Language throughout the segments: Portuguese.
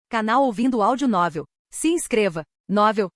Canal Ouvindo Áudio Novel. Se inscreva. Novel.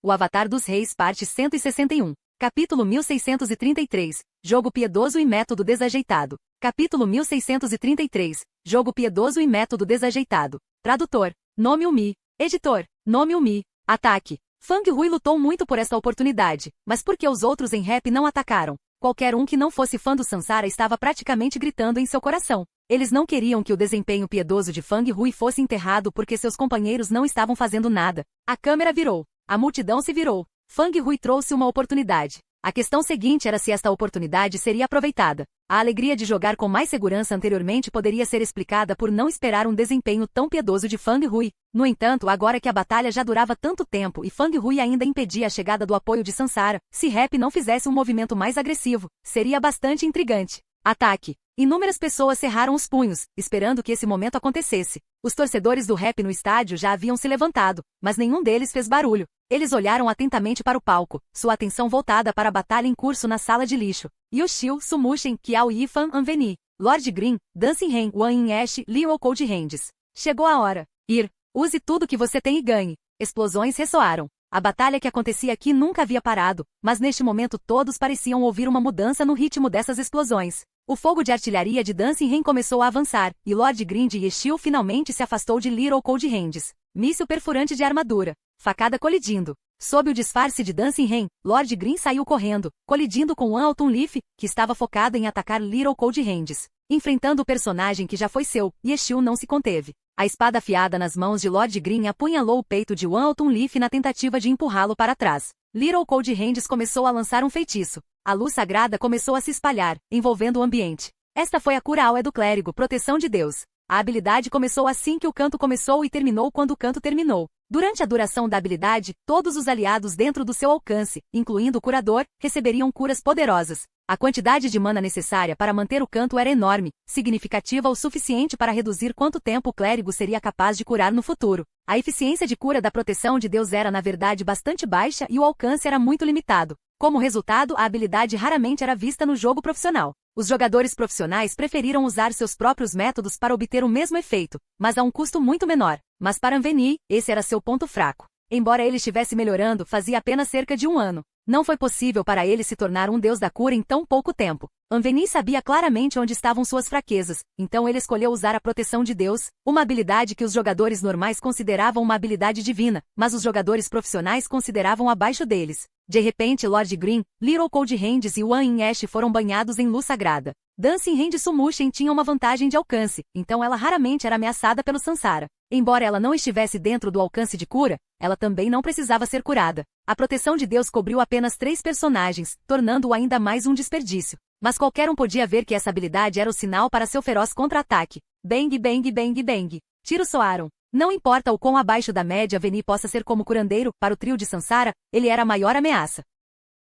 O Avatar dos Reis, parte 161. Capítulo 1633. Jogo piedoso e método desajeitado. Capítulo 1633. Jogo piedoso e método desajeitado. Tradutor: Nome Umi. Editor: Nome Umi. Ataque. Fang Hui lutou muito por esta oportunidade, mas por que os outros em rap não atacaram? Qualquer um que não fosse fã do Sansara estava praticamente gritando em seu coração. Eles não queriam que o desempenho piedoso de Fang Hui fosse enterrado porque seus companheiros não estavam fazendo nada. A câmera virou. A multidão se virou. Fang Hui trouxe uma oportunidade. A questão seguinte era se esta oportunidade seria aproveitada. A alegria de jogar com mais segurança anteriormente poderia ser explicada por não esperar um desempenho tão piedoso de Fang Hui. No entanto, agora que a batalha já durava tanto tempo e Fang Hui ainda impedia a chegada do apoio de Sansara, se Rap não fizesse um movimento mais agressivo, seria bastante intrigante. Ataque. Inúmeras pessoas cerraram os punhos, esperando que esse momento acontecesse. Os torcedores do Rap no estádio já haviam se levantado, mas nenhum deles fez barulho. Eles olharam atentamente para o palco, sua atenção voltada para a batalha em curso na sala de lixo. Yoshio, Sumushin, Kiao Yifan, Anveni, Lord Green, Dancing Ren, Wan Yin-Ash, Liu Cold Hands. Chegou a hora. Ir. Use tudo que você tem e ganhe. Explosões ressoaram. A batalha que acontecia aqui nunca havia parado, mas neste momento todos pareciam ouvir uma mudança no ritmo dessas explosões. O fogo de artilharia de Dancing Ren começou a avançar, e Lord Green de Yeshio finalmente se afastou de Little Cold Hands. Míssil perfurante de armadura. Facada colidindo. Sob o disfarce de Dancing Ren, Lord Green saiu correndo, colidindo com One Autumn Leaf, que estava focado em atacar Little Cold Hands. Enfrentando o personagem que já foi seu, Yeshio não se conteve. A espada afiada nas mãos de Lord Green apunhalou o peito de One Autumn Leaf na tentativa de empurrá-lo para trás. Little Cold Hands começou a lançar um feitiço. A luz sagrada começou a se espalhar, envolvendo o ambiente. Esta foi a cura Aue do clérigo, proteção de Deus. A habilidade começou assim que o canto começou e terminou quando o canto terminou. Durante a duração da habilidade, todos os aliados dentro do seu alcance, incluindo o curador, receberiam curas poderosas. A quantidade de mana necessária para manter o canto era enorme, significativa o suficiente para reduzir quanto tempo o clérigo seria capaz de curar no futuro. A eficiência de cura da proteção de Deus era na verdade bastante baixa e o alcance era muito limitado. Como resultado, a habilidade raramente era vista no jogo profissional. Os jogadores profissionais preferiram usar seus próprios métodos para obter o mesmo efeito, mas a um custo muito menor. Mas para Anveni, esse era seu ponto fraco. Embora ele estivesse melhorando fazia apenas cerca de um ano. Não foi possível para ele se tornar um deus da cura em tão pouco tempo. Anveni sabia claramente onde estavam suas fraquezas, então ele escolheu usar a proteção de Deus, uma habilidade que os jogadores normais consideravam uma habilidade divina, mas os jogadores profissionais consideravam abaixo deles. De repente Lord Green, Little Cold Hands e Wan Yin-Ash foram banhados em luz sagrada. Dancing Ren de Sumushin tinha uma vantagem de alcance, então ela raramente era ameaçada pelo Sansara. Embora ela não estivesse dentro do alcance de cura, ela também não precisava ser curada. A proteção de Deus cobriu apenas 3 personagens, tornando-o ainda mais um desperdício. Mas qualquer um podia ver que essa habilidade era o sinal para seu feroz contra-ataque. Bang, bang, bang, bang. Tiros soaram. Não importa o quão abaixo da média Veni possa ser como curandeiro, para o trio de Sansara, ele era a maior ameaça.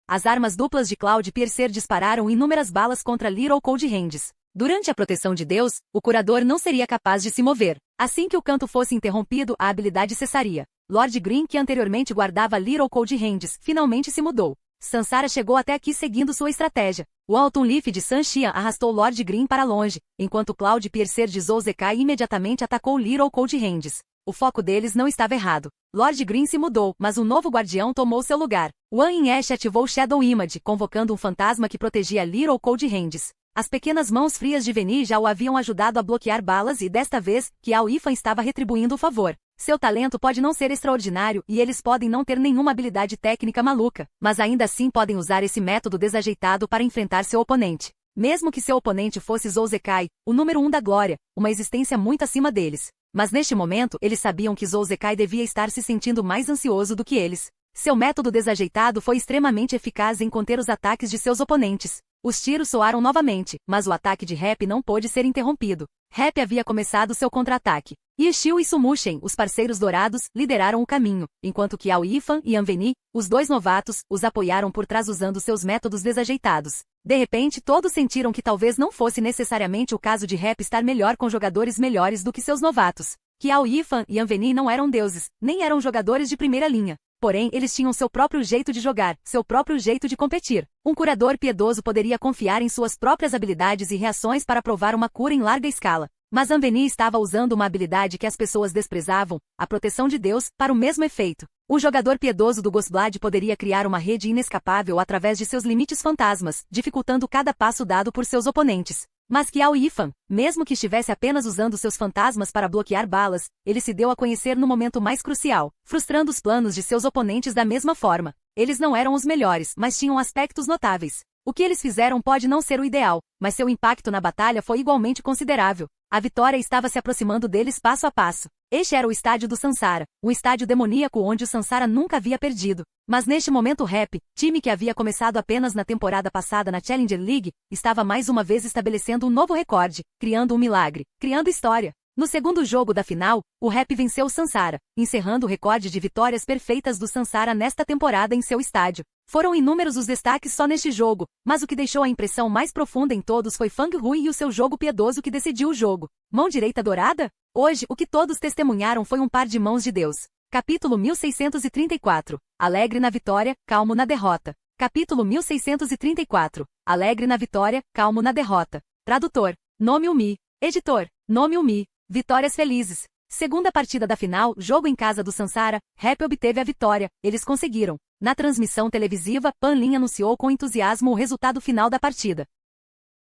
As armas duplas de Cloud Piercer dispararam inúmeras balas contra Little Cold Hands. Durante a proteção de Deus, o curador não seria capaz de se mover. Assim que o canto fosse interrompido, a habilidade cessaria. Lord Green, que anteriormente guardava Little Cold Hands, finalmente se mudou. Sansara chegou até aqui seguindo sua estratégia. O Autumn Leaf de Sanxian arrastou Lord Green para longe, enquanto Cloud Piercer de Zouzekai imediatamente atacou Little Cold Hands. O foco deles não estava errado. Lord Green se mudou, mas um novo guardião tomou seu lugar. Wan Yin-Ash ativou Shadow Image, convocando um fantasma que protegia Little Cold Hands. As pequenas mãos frias de Veni já o haviam ajudado a bloquear balas e desta vez, Kiao Yifan estava retribuindo o favor. Seu talento pode não ser extraordinário e eles podem não ter nenhuma habilidade técnica maluca, mas ainda assim podem usar esse método desajeitado para enfrentar seu oponente. Mesmo que seu oponente fosse Zouzekai, o número 1 da glória, uma existência muito acima deles. Mas neste momento eles sabiam que Zouzekai devia estar se sentindo mais ansioso do que eles. Seu método desajeitado foi extremamente eficaz em conter os ataques de seus oponentes. Os tiros soaram novamente, mas o ataque de Rap não pôde ser interrompido. Rap havia começado seu contra-ataque. Yeshio e Sumushin, os parceiros dourados, lideraram o caminho, enquanto Kiao Yifan e Anveni, os 2 novatos, os apoiaram por trás usando seus métodos desajeitados. De repente todos sentiram que talvez não fosse necessariamente o caso de Rap estar melhor com jogadores melhores do que seus novatos. Kiao Yifan e Anveni não eram deuses, nem eram jogadores de primeira linha. Porém, eles tinham seu próprio jeito de jogar, seu próprio jeito de competir. Um curador piedoso poderia confiar em suas próprias habilidades e reações para provar uma cura em larga escala. Mas Anveni estava usando uma habilidade que as pessoas desprezavam, a proteção de Deus, para o mesmo efeito. O jogador piedoso do Ghostblood poderia criar uma rede inescapável através de seus limites fantasmas, dificultando cada passo dado por seus oponentes. Mas Qiao Yifan, mesmo que estivesse apenas usando seus fantasmas para bloquear balas, ele se deu a conhecer no momento mais crucial, frustrando os planos de seus oponentes da mesma forma. Eles não eram os melhores, mas tinham aspectos notáveis. O que eles fizeram pode não ser o ideal, mas seu impacto na batalha foi igualmente considerável. A vitória estava se aproximando deles passo a passo. Este era o estádio do Sansara, um estádio demoníaco onde o Sansara nunca havia perdido. Mas neste momento o Rap, time que havia começado apenas na temporada passada na Challenger League, estava mais uma vez estabelecendo um novo recorde, criando um milagre, criando história. No segundo jogo da final, o Rap venceu o Sansara, encerrando o recorde de vitórias perfeitas do Sansara nesta temporada em seu estádio. Foram inúmeros os destaques só neste jogo, mas o que deixou a impressão mais profunda em todos foi Fang Hui e o seu jogo piedoso que decidiu o jogo. Mão direita dourada? Hoje, o que todos testemunharam foi um par de mãos de Deus. Capítulo 1634. Alegre na vitória, calmo na derrota. Capítulo 1634. Alegre na vitória, calmo na derrota. Tradutor: Nome Umi. Editor: Nome Umi. Vitórias felizes. Segunda partida da final, jogo em casa do Sansara, Rap obteve a vitória, eles conseguiram. Na transmissão televisiva, Pan Lin anunciou com entusiasmo o resultado final da partida.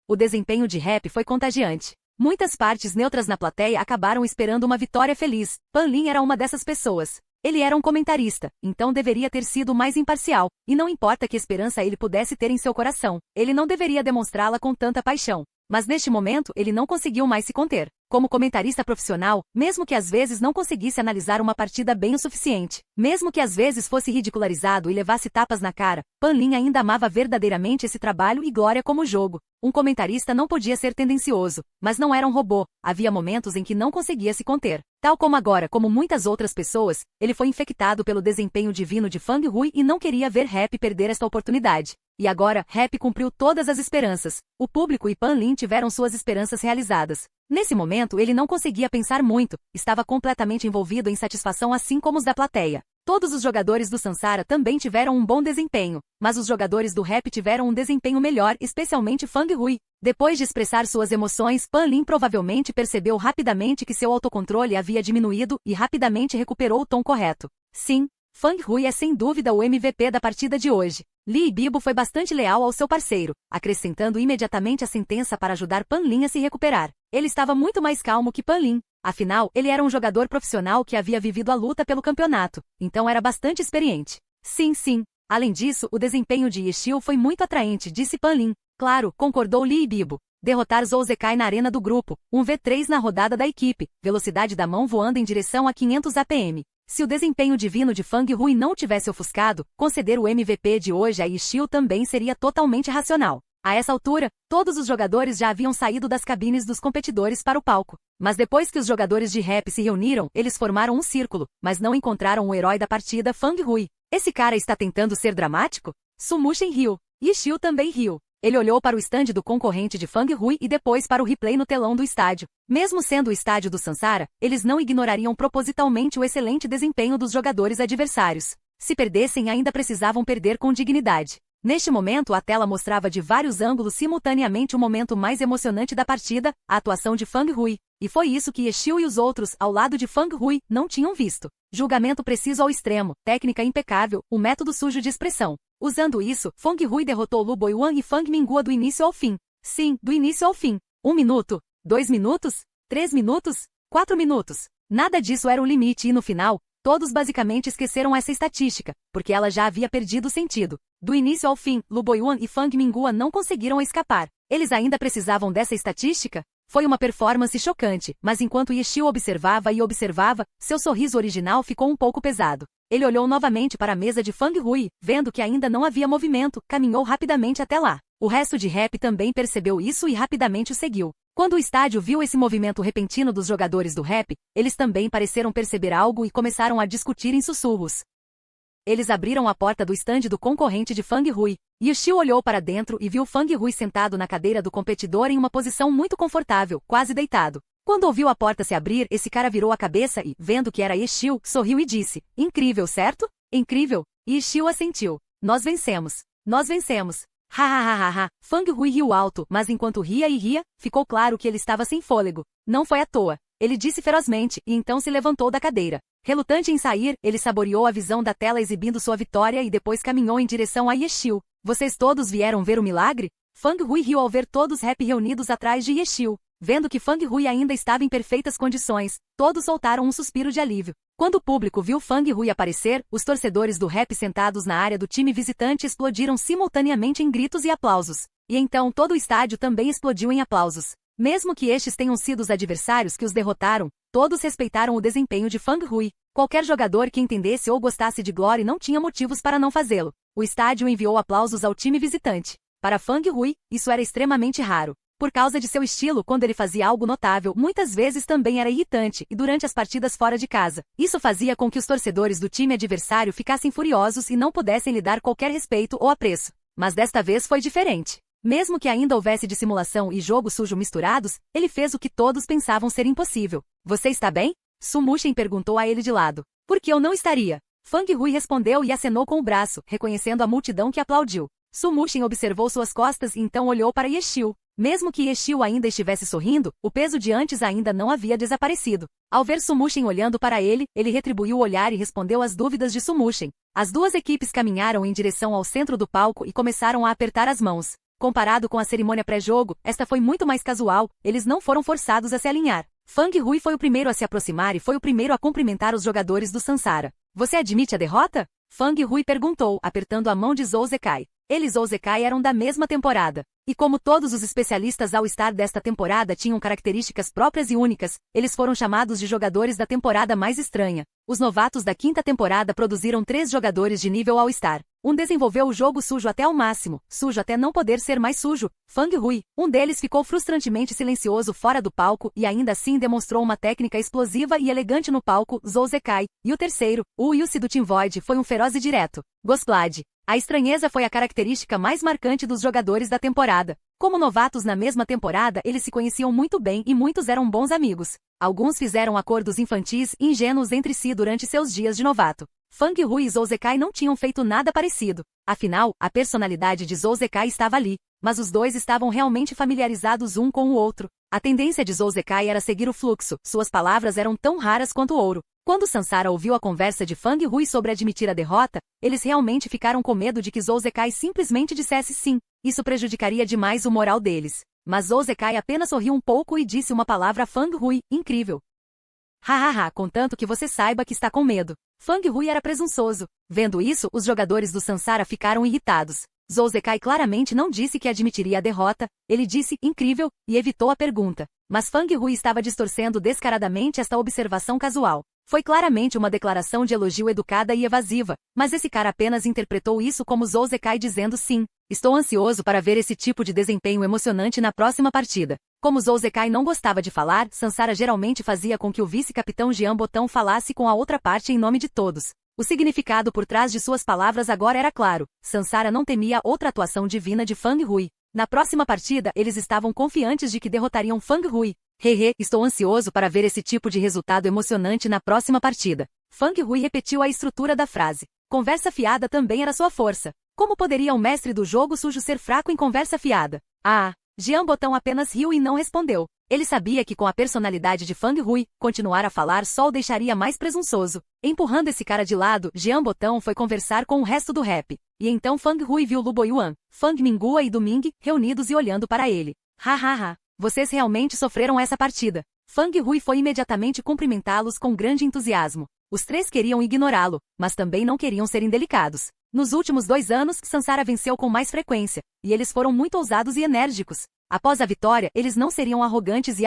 O desempenho de Rap foi contagiante. Muitas partes neutras na plateia acabaram esperando uma vitória feliz. Pan Lin era uma dessas pessoas. Ele era um comentarista, então deveria ter sido mais imparcial, e não importa que esperança ele pudesse ter em seu coração, ele não deveria demonstrá-la com tanta paixão. Mas neste momento ele não conseguiu mais se conter. Como comentarista profissional, mesmo que às vezes não conseguisse analisar uma partida bem o suficiente, mesmo que às vezes fosse ridicularizado e levasse tapas na cara, Pan Lin ainda amava verdadeiramente esse trabalho e glória como jogo. Um comentarista não podia ser tendencioso, mas não era um robô, havia momentos em que não conseguia se conter. Tal como agora, como muitas outras pessoas, ele foi infectado pelo desempenho divino de Fang Hui e não queria ver Rap perder esta oportunidade. E agora, Rap cumpriu todas as esperanças. O público e Pan Lin tiveram suas esperanças realizadas. Nesse momento ele não conseguia pensar muito, estava completamente envolvido em satisfação assim como os da plateia. Todos os jogadores do Sansara também tiveram um bom desempenho, mas os jogadores do Rap tiveram um desempenho melhor, especialmente Fang Hui. Depois de expressar suas emoções, Pan Lin provavelmente percebeu rapidamente que seu autocontrole havia diminuído e rapidamente recuperou o tom correto. Sim, Fang Hui é sem dúvida o MVP da partida de hoje. Li Bibo foi bastante leal ao seu parceiro, acrescentando imediatamente a sentença para ajudar Pan Lin a se recuperar. Ele estava muito mais calmo que Pan Lin. Afinal, ele era um jogador profissional que havia vivido a luta pelo campeonato, então era bastante experiente. Sim, sim. Além disso, o desempenho de Yeshil foi muito atraente, disse Pan Lin. Claro, concordou Li Bibo. Derrotar Zhou Zekai na arena do grupo, um V3 na rodada da equipe, velocidade da mão voando em direção a 500 APM. Se o desempenho divino de Fang Hui não tivesse ofuscado, conceder o MVP de hoje a Yeshil também seria totalmente racional. A essa altura, todos os jogadores já haviam saído das cabines dos competidores para o palco. Mas depois que os jogadores de Rap se reuniram, eles formaram um círculo, mas não encontraram o herói da partida, Fang Hui. Esse cara está tentando ser dramático? Su Mushen riu. Yeshil também riu. Ele olhou para o estande do concorrente de Fang Hui e depois para o replay no telão do estádio. Mesmo sendo o estádio do Sansara, eles não ignorariam propositalmente o excelente desempenho dos jogadores adversários. Se perdessem, ainda precisavam perder com dignidade. Neste momento, a tela mostrava de vários ângulos simultaneamente o momento mais emocionante da partida, a atuação de Fang Hui. E foi isso que Yeshil e os outros, ao lado de Fang Hui, não tinham visto. Julgamento preciso ao extremo, técnica impecável, o método sujo de expressão. Usando isso, Fang Hui derrotou Lu Boyuan e Fang Minghua do início ao fim. Sim, do início ao fim. 1 minuto, 2 minutos, 3 minutos, 4 minutos. Nada disso era o limite e no final, todos basicamente esqueceram essa estatística, porque ela já havia perdido o sentido. Do início ao fim, Lu Boyuan e Fang Minghua não conseguiram escapar. Eles ainda precisavam dessa estatística? Foi uma performance chocante, mas enquanto Yeshil observava e observava, seu sorriso original ficou um pouco pesado. Ele olhou novamente para a mesa de Fang Hui, vendo que ainda não havia movimento, caminhou rapidamente até lá. O resto de Rap também percebeu isso e rapidamente o seguiu. Quando o estádio viu esse movimento repentino dos jogadores do Rap, eles também pareceram perceber algo e começaram a discutir em sussurros. Eles abriram a porta do estande do concorrente de Fang Hui. Yeshil olhou para dentro e viu Fang Hui sentado na cadeira do competidor em uma posição muito confortável, quase deitado. Quando ouviu a porta se abrir, esse cara virou a cabeça e, vendo que era Yeshil, sorriu e disse: "Incrível, certo? Incrível." Yeshil assentiu. "Nós vencemos. Nós vencemos." Ha ha ha ha ha. Fang Hui riu alto, mas enquanto ria e ria, ficou claro que ele estava sem fôlego. Não foi à toa. Ele disse ferozmente, e então se levantou da cadeira. Relutante em sair, ele saboreou a visão da tela exibindo sua vitória e depois caminhou em direção a Yechiu. Vocês todos vieram ver o milagre? Fang Hui riu ao ver todos rap reunidos atrás de Yechiu. Vendo que Fang Hui ainda estava em perfeitas condições, todos soltaram um suspiro de alívio. Quando o público viu Fang Hui aparecer, os torcedores do rap sentados na área do time visitante explodiram simultaneamente em gritos e aplausos. E então todo o estádio também explodiu em aplausos. Mesmo que estes tenham sido os adversários que os derrotaram, todos respeitaram o desempenho de Fang Hui. Qualquer jogador que entendesse ou gostasse de Glory não tinha motivos para não fazê-lo. O estádio enviou aplausos ao time visitante. Para Fang Hui, isso era extremamente raro. Por causa de seu estilo quando ele fazia algo notável, muitas vezes também era irritante, e durante as partidas fora de casa. Isso fazia com que os torcedores do time adversário ficassem furiosos e não pudessem lhe dar qualquer respeito ou apreço. Mas desta vez foi diferente. Mesmo que ainda houvesse dissimulação e jogo sujo misturados, ele fez o que todos pensavam ser impossível. Você está bem? Su Muxin perguntou a ele de lado. Por que eu não estaria? Fang Hui respondeu e acenou com o braço, reconhecendo a multidão que aplaudiu. Su Muxin observou suas costas e então olhou para Yechiu. Mesmo que Yechiu ainda estivesse sorrindo, o peso de antes ainda não havia desaparecido. Ao ver Su Muxin olhando para ele retribuiu o olhar e respondeu às dúvidas de Su Muxin. As duas equipes caminharam em direção ao centro do palco e começaram a apertar as mãos. Comparado com a cerimônia pré-jogo, esta foi muito mais casual, eles não foram forçados a se alinhar. Fang Hui foi o primeiro a se aproximar e foi o primeiro a cumprimentar os jogadores do Sansara. Você admite a derrota? Fang Hui perguntou, apertando a mão de Zhou Zekai. Eles e Zhou Zekai eram da mesma temporada. E como todos os especialistas All-Star desta temporada tinham características próprias e únicas, eles foram chamados de jogadores da temporada mais estranha. Os novatos da quinta temporada produziram 3 jogadores de nível All-Star. Um desenvolveu o jogo sujo até ao máximo, sujo até não poder ser mais sujo, Fang Hui. Um deles ficou frustrantemente silencioso fora do palco e ainda assim demonstrou uma técnica explosiva e elegante no palco, Zhou Zekai. E o terceiro, o Yussi do Team Void, foi um feroz e direto, Ghostblade. A estranheza foi a característica mais marcante dos jogadores da temporada. Como novatos na mesma temporada, eles se conheciam muito bem e muitos eram bons amigos. Alguns fizeram acordos infantis e ingênuos entre si durante seus dias de novato. Fang Hui e Zhou Zekai não tinham feito nada parecido. Afinal, a personalidade de Zhou Zekai estava ali, mas os dois estavam realmente familiarizados um com o outro. A tendência de Zhou Zekai era seguir o fluxo, suas palavras eram tão raras quanto o ouro. Quando Sansara ouviu a conversa de Fang Hui sobre admitir a derrota, eles realmente ficaram com medo de que Zhou Zekai simplesmente dissesse sim. Isso prejudicaria demais o moral deles. Mas Zhou Zekai apenas sorriu um pouco e disse uma palavra a Fang Hui, incrível. Hahaha, contanto que você saiba que está com medo. Fang Hui era presunçoso. Vendo isso, os jogadores do Sansara ficaram irritados. Zhou Zekai claramente não disse que admitiria a derrota, ele disse, incrível, e evitou a pergunta. Mas Fang Hui estava distorcendo descaradamente esta observação casual. Foi claramente uma declaração de elogio educada e evasiva, mas esse cara apenas interpretou isso como Zhou Zekai dizendo sim. Estou ansioso para ver esse tipo de desempenho emocionante na próxima partida. Como Zhou Zekai não gostava de falar, Sansara geralmente fazia com que o vice-capitão Jian Botão falasse com a outra parte em nome de todos. O significado por trás de suas palavras agora era claro. Sansara não temia outra atuação divina de Fang Hui. Na próxima partida, eles estavam confiantes de que derrotariam Fang Hui. Hehe, estou ansioso para ver esse tipo de resultado emocionante na próxima partida. Fang Hui repetiu a estrutura da frase. Conversa fiada também era sua força. Como poderia o mestre do jogo sujo ser fraco em conversa fiada? Jian Botão apenas riu e não respondeu. Ele sabia que com a personalidade de Fang Hui, continuar a falar só o deixaria mais presunçoso. Empurrando esse cara de lado, Jian Botão foi conversar com o resto do rap. E então Fang Hui viu Lu Boyuan, Fang Minghua e Duming reunidos e olhando para ele. Hahaha, vocês realmente sofreram essa partida. Fang Hui foi imediatamente cumprimentá-los com grande entusiasmo. Os 3 queriam ignorá-lo, mas também não queriam ser indelicados. Nos últimos 2 anos, Sansara venceu com mais frequência, e eles foram muito ousados e enérgicos. Após a vitória, eles não seriam arrogantes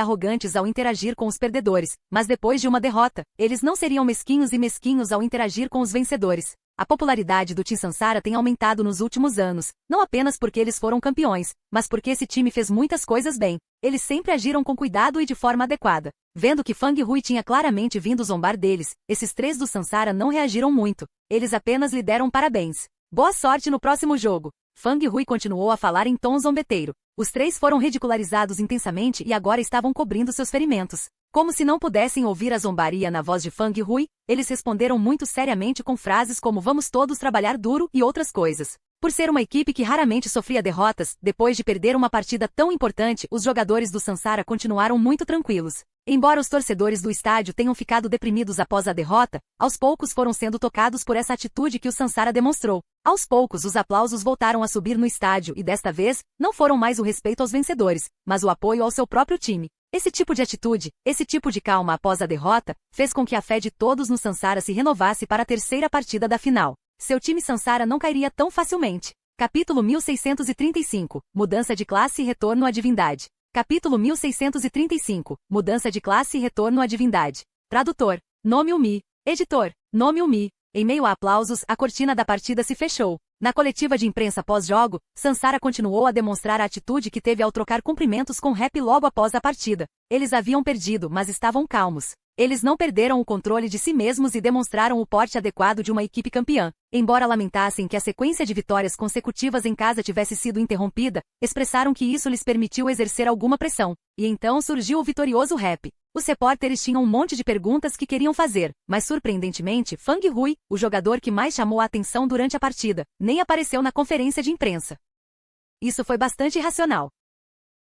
ao interagir com os perdedores, mas depois de uma derrota, eles não seriam mesquinhos ao interagir com os vencedores. A popularidade do Team Sansara tem aumentado nos últimos anos, não apenas porque eles foram campeões, mas porque esse time fez muitas coisas bem. Eles sempre agiram com cuidado e de forma adequada. Vendo que Fang Hui tinha claramente vindo zombar deles, esses 3 do Sansara não reagiram muito. Eles apenas lhe deram parabéns. Boa sorte no próximo jogo. Fang Hui continuou a falar em tom zombeteiro. Os três foram ridicularizados intensamente e agora estavam cobrindo seus ferimentos. Como se não pudessem ouvir a zombaria na voz de Fang Hui, eles responderam muito seriamente com frases como "vamos todos trabalhar duro" e outras coisas. Por ser uma equipe que raramente sofria derrotas, depois de perder uma partida tão importante, os jogadores do Sansara continuaram muito tranquilos. Embora os torcedores do estádio tenham ficado deprimidos após a derrota, aos poucos foram sendo tocados por essa atitude que o Sansara demonstrou. Aos poucos os aplausos voltaram a subir no estádio e desta vez, não foram mais o respeito aos vencedores, mas o apoio ao seu próprio time. Esse tipo de atitude, esse tipo de calma após a derrota, fez com que a fé de todos no Sansara se renovasse para a terceira partida da final. Seu time Sansara não cairia tão facilmente. Capítulo 1635, Mudança de classe e retorno à divindade. Capítulo 1635, Mudança de classe e retorno à divindade. Tradutor, Nome Umi. Editor, Nome Umi. Em meio a aplausos, a cortina da partida se fechou. Na coletiva de imprensa pós-jogo, Sansara continuou a demonstrar a atitude que teve ao trocar cumprimentos com Rap logo após a partida. Eles haviam perdido, mas estavam calmos. Eles não perderam o controle de si mesmos e demonstraram o porte adequado de uma equipe campeã. Embora lamentassem que a sequência de vitórias consecutivas em casa tivesse sido interrompida, expressaram que isso lhes permitiu exercer alguma pressão. E então surgiu o vitorioso Rap. Os repórteres tinham um monte de perguntas que queriam fazer, mas surpreendentemente, Fang Hui, o jogador que mais chamou a atenção durante a partida, nem apareceu na conferência de imprensa. Isso foi bastante irracional.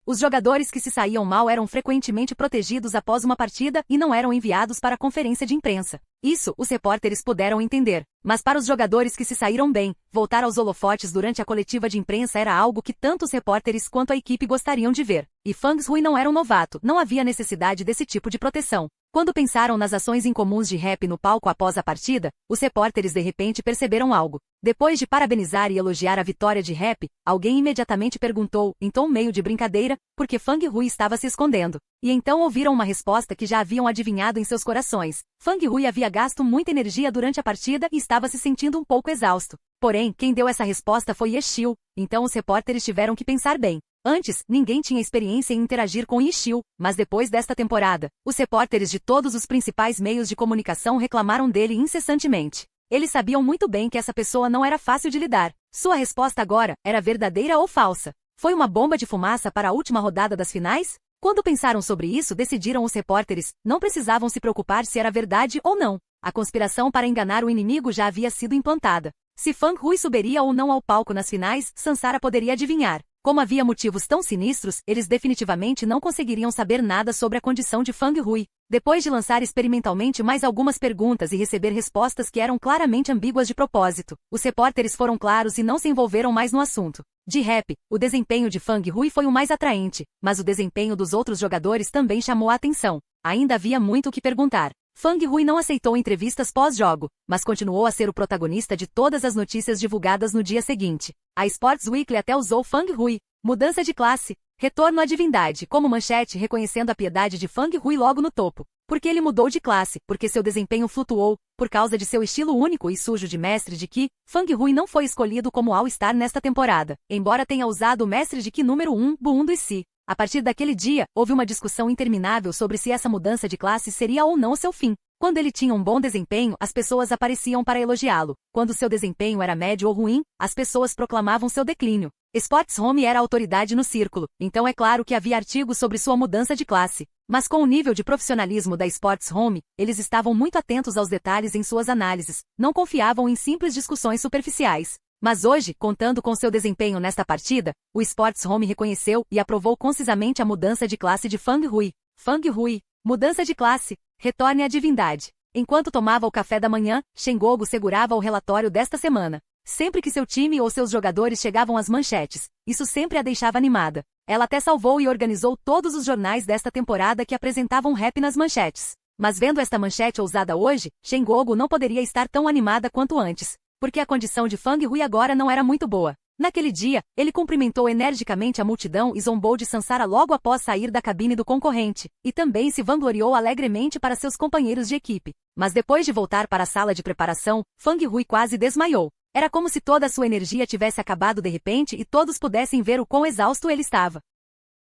Os jogadores que se saíam mal eram frequentemente protegidos após uma partida e não eram enviados para a conferência de imprensa. Isso, os repórteres puderam entender. Mas para os jogadores que se saíram bem, voltar aos holofotes durante a coletiva de imprensa era algo que tanto os repórteres quanto a equipe gostariam de ver. E Fang Hui não era um novato, não havia necessidade desse tipo de proteção. Quando pensaram nas ações incomuns de Rap no palco após a partida, os repórteres de repente perceberam algo. Depois de parabenizar e elogiar a vitória de Rap, alguém imediatamente perguntou, em tom meio de brincadeira, por que Fang Hui estava se escondendo. E então ouviram uma resposta que já haviam adivinhado em seus corações. Fang Hui havia gasto muita energia durante a partida e estava se sentindo um pouco exausto. Porém, quem deu essa resposta foi Yixiu, então os repórteres tiveram que pensar bem. Antes, ninguém tinha experiência em interagir com Yixiu, mas depois desta temporada, os repórteres de todos os principais meios de comunicação reclamaram dele incessantemente. Eles sabiam muito bem que essa pessoa não era fácil de lidar. Sua resposta agora era verdadeira ou falsa. Foi uma bomba de fumaça para a última rodada das finais? Quando pensaram sobre isso, decidiram os repórteres, não precisavam se preocupar se era verdade ou não. A conspiração para enganar o inimigo já havia sido implantada. Se Fang Hui subiria ou não ao palco nas finais, Sansara poderia adivinhar. Como havia motivos tão sinistros, eles definitivamente não conseguiriam saber nada sobre a condição de Fang Hui. Depois de lançar experimentalmente mais algumas perguntas e receber respostas que eram claramente ambíguas de propósito, os repórteres foram claros e não se envolveram mais no assunto. De Rap, o desempenho de Fang Hui foi o mais atraente, mas o desempenho dos outros jogadores também chamou a atenção. Ainda havia muito o que perguntar. Fang Hui não aceitou entrevistas pós-jogo, mas continuou a ser o protagonista de todas as notícias divulgadas no dia seguinte. A Sports Weekly até usou Fang Hui, mudança de classe, retorno à divindade, como manchete reconhecendo a piedade de Fang Hui logo no topo. Porque ele mudou de classe, porque seu desempenho flutuou, por causa de seu estilo único e sujo de mestre de Ki, Fang Hui não foi escolhido como All-Star nesta temporada, embora tenha usado o mestre de Ki número 1, Buundo e Si. A partir daquele dia, houve uma discussão interminável sobre se essa mudança de classe seria ou não o seu fim. Quando ele tinha um bom desempenho, as pessoas apareciam para elogiá-lo. Quando seu desempenho era médio ou ruim, as pessoas proclamavam seu declínio. Sports Home era a autoridade no círculo, então é claro que havia artigos sobre sua mudança de classe. Mas com o nível de profissionalismo da Sports Home, eles estavam muito atentos aos detalhes em suas análises, não confiavam em simples discussões superficiais. Mas hoje, contando com seu desempenho nesta partida, o Sports Home reconheceu e aprovou concisamente a mudança de classe de Fang Hui. Fang Hui, mudança de classe, retorne à divindade. Enquanto tomava o café da manhã, Shengogu segurava o relatório desta semana. Sempre que seu time ou seus jogadores chegavam às manchetes, isso sempre a deixava animada. Ela até salvou e organizou todos os jornais desta temporada que apresentavam Rap nas manchetes. Mas vendo esta manchete ousada hoje, Shengogu não poderia estar tão animada quanto antes. Porque a condição de Fang Hui agora não era muito boa. Naquele dia, ele cumprimentou energicamente a multidão e zombou de Sansara logo após sair da cabine do concorrente, e também se vangloriou alegremente para seus companheiros de equipe. Mas depois de voltar para a sala de preparação, Fang Hui quase desmaiou. Era como se toda a sua energia tivesse acabado de repente e todos pudessem ver o quão exausto ele estava.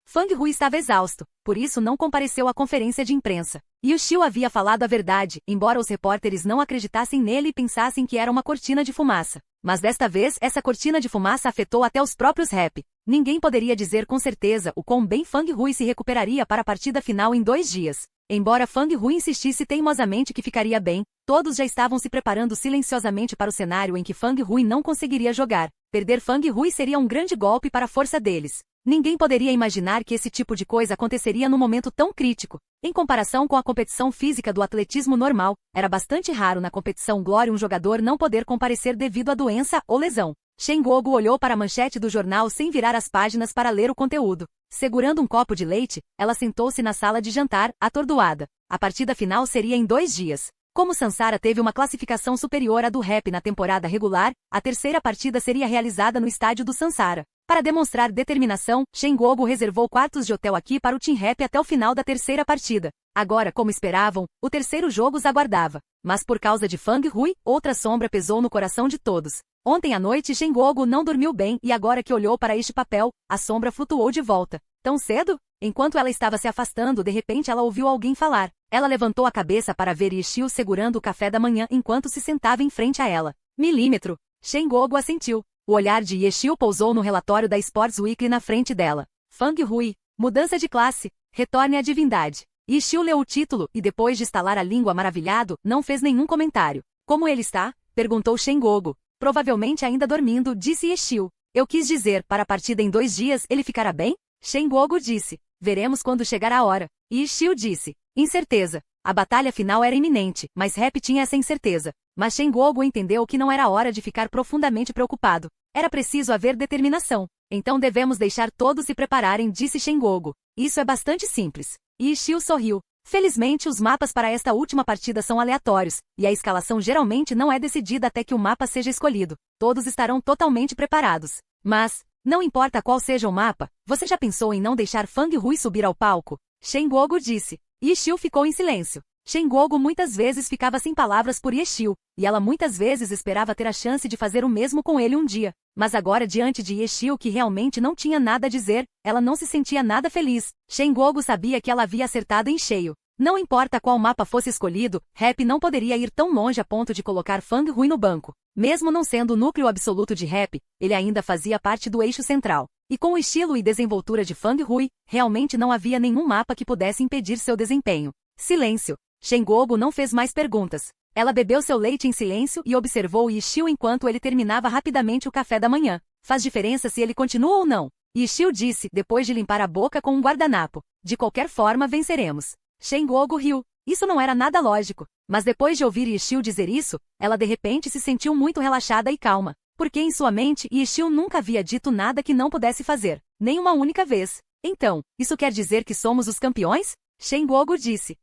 Fang Hui estava exausto, por isso não compareceu à conferência de imprensa. Yixiu havia falado a verdade, embora os repórteres não acreditassem nele e pensassem que era uma cortina de fumaça. Mas desta vez essa cortina de fumaça afetou até os próprios Happy. Ninguém poderia dizer com certeza o quão bem Fang Hui se recuperaria para a partida final em 2 dias. Embora Fang Hui insistisse teimosamente que ficaria bem, todos já estavam se preparando silenciosamente para o cenário em que Fang Hui não conseguiria jogar. Perder Fang Hui seria um grande golpe para a força deles. Ninguém poderia imaginar que esse tipo de coisa aconteceria num momento tão crítico. Em comparação com a competição física do atletismo normal, era bastante raro na competição Glória um jogador não poder comparecer devido à doença ou lesão. Shen Gogu olhou para a manchete do jornal sem virar as páginas para ler o conteúdo. Segurando um copo de leite, ela sentou-se na sala de jantar, atordoada. A partida final seria em 2 dias. Como Sansara teve uma classificação superior à do Happy na temporada regular, a terceira partida seria realizada no estádio do Sansara. Para demonstrar determinação, Shen Gogu reservou quartos de hotel aqui para o Team Happy até o final da terceira partida. Agora, como esperavam, o terceiro jogo os aguardava. Mas por causa de Fang Hui, outra sombra pesou no coração de todos. Ontem à noite Shen Gogu não dormiu bem e agora que olhou para este papel, a sombra flutuou de volta. Tão cedo? Enquanto ela estava se afastando, de repente ela ouviu alguém falar. Ela levantou a cabeça para ver Yixiu segurando o café da manhã enquanto se sentava em frente a ela. Milímetro. Shen Gogu assentiu. O olhar de Yixiu pousou no relatório da Sports Weekly na frente dela. Fang Hui. Mudança de classe. Retorne à divindade. Yixiu leu o título e depois de estalar a língua maravilhado, não fez nenhum comentário. Como ele está? Perguntou Shen Gogu. Provavelmente ainda dormindo, disse Yixiu. Eu quis dizer, para a partida em 2 dias ele ficará bem? Shen Gogu disse. Veremos quando chegar a hora. Yixiu disse. Incerteza. A batalha final era iminente, mas Happy tinha essa incerteza. Mas Shen Gogu entendeu que não era hora de ficar profundamente preocupado. Era preciso haver determinação. Então devemos deixar todos se prepararem, disse Shen Gogu. Isso é bastante simples. Yixiu sorriu. Felizmente os mapas para esta última partida são aleatórios, e a escalação geralmente não é decidida até que o mapa seja escolhido. Todos estarão totalmente preparados. Mas, não importa qual seja o mapa, você já pensou em não deixar Fang Hui subir ao palco? Shen Gogu disse. Yixiu ficou em silêncio. Shen Gogu muitas vezes ficava sem palavras por Yixiu, e ela muitas vezes esperava ter a chance de fazer o mesmo com ele um dia. Mas agora diante de Yixiu que realmente não tinha nada a dizer, ela não se sentia nada feliz. Shen Gogu sabia que ela havia acertado em cheio. Não importa qual mapa fosse escolhido, Happy não poderia ir tão longe a ponto de colocar Fang Hui no banco. Mesmo não sendo o núcleo absoluto de Happy, ele ainda fazia parte do eixo central. E com o estilo e desenvoltura de Fang Hui, realmente não havia nenhum mapa que pudesse impedir seu desempenho. Silêncio. Shen Gogu não fez mais perguntas. Ela bebeu seu leite em silêncio e observou Yixiu enquanto ele terminava rapidamente o café da manhã. Faz diferença se ele continua ou não? Yixiu disse, depois de limpar a boca com um guardanapo. De qualquer forma venceremos. Shen Gogu riu. Isso não era nada lógico. Mas depois de ouvir Yixiu dizer isso, ela de repente se sentiu muito relaxada e calma. Porque em sua mente Yixiu nunca havia dito nada que não pudesse fazer. Nem uma única vez. Então, isso quer dizer que somos os campeões? Shen Gogu disse.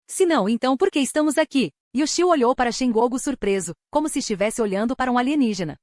Se não, então por que estamos aqui? Yixiu olhou para Shen Gogu surpreso, como se estivesse olhando para um alienígena.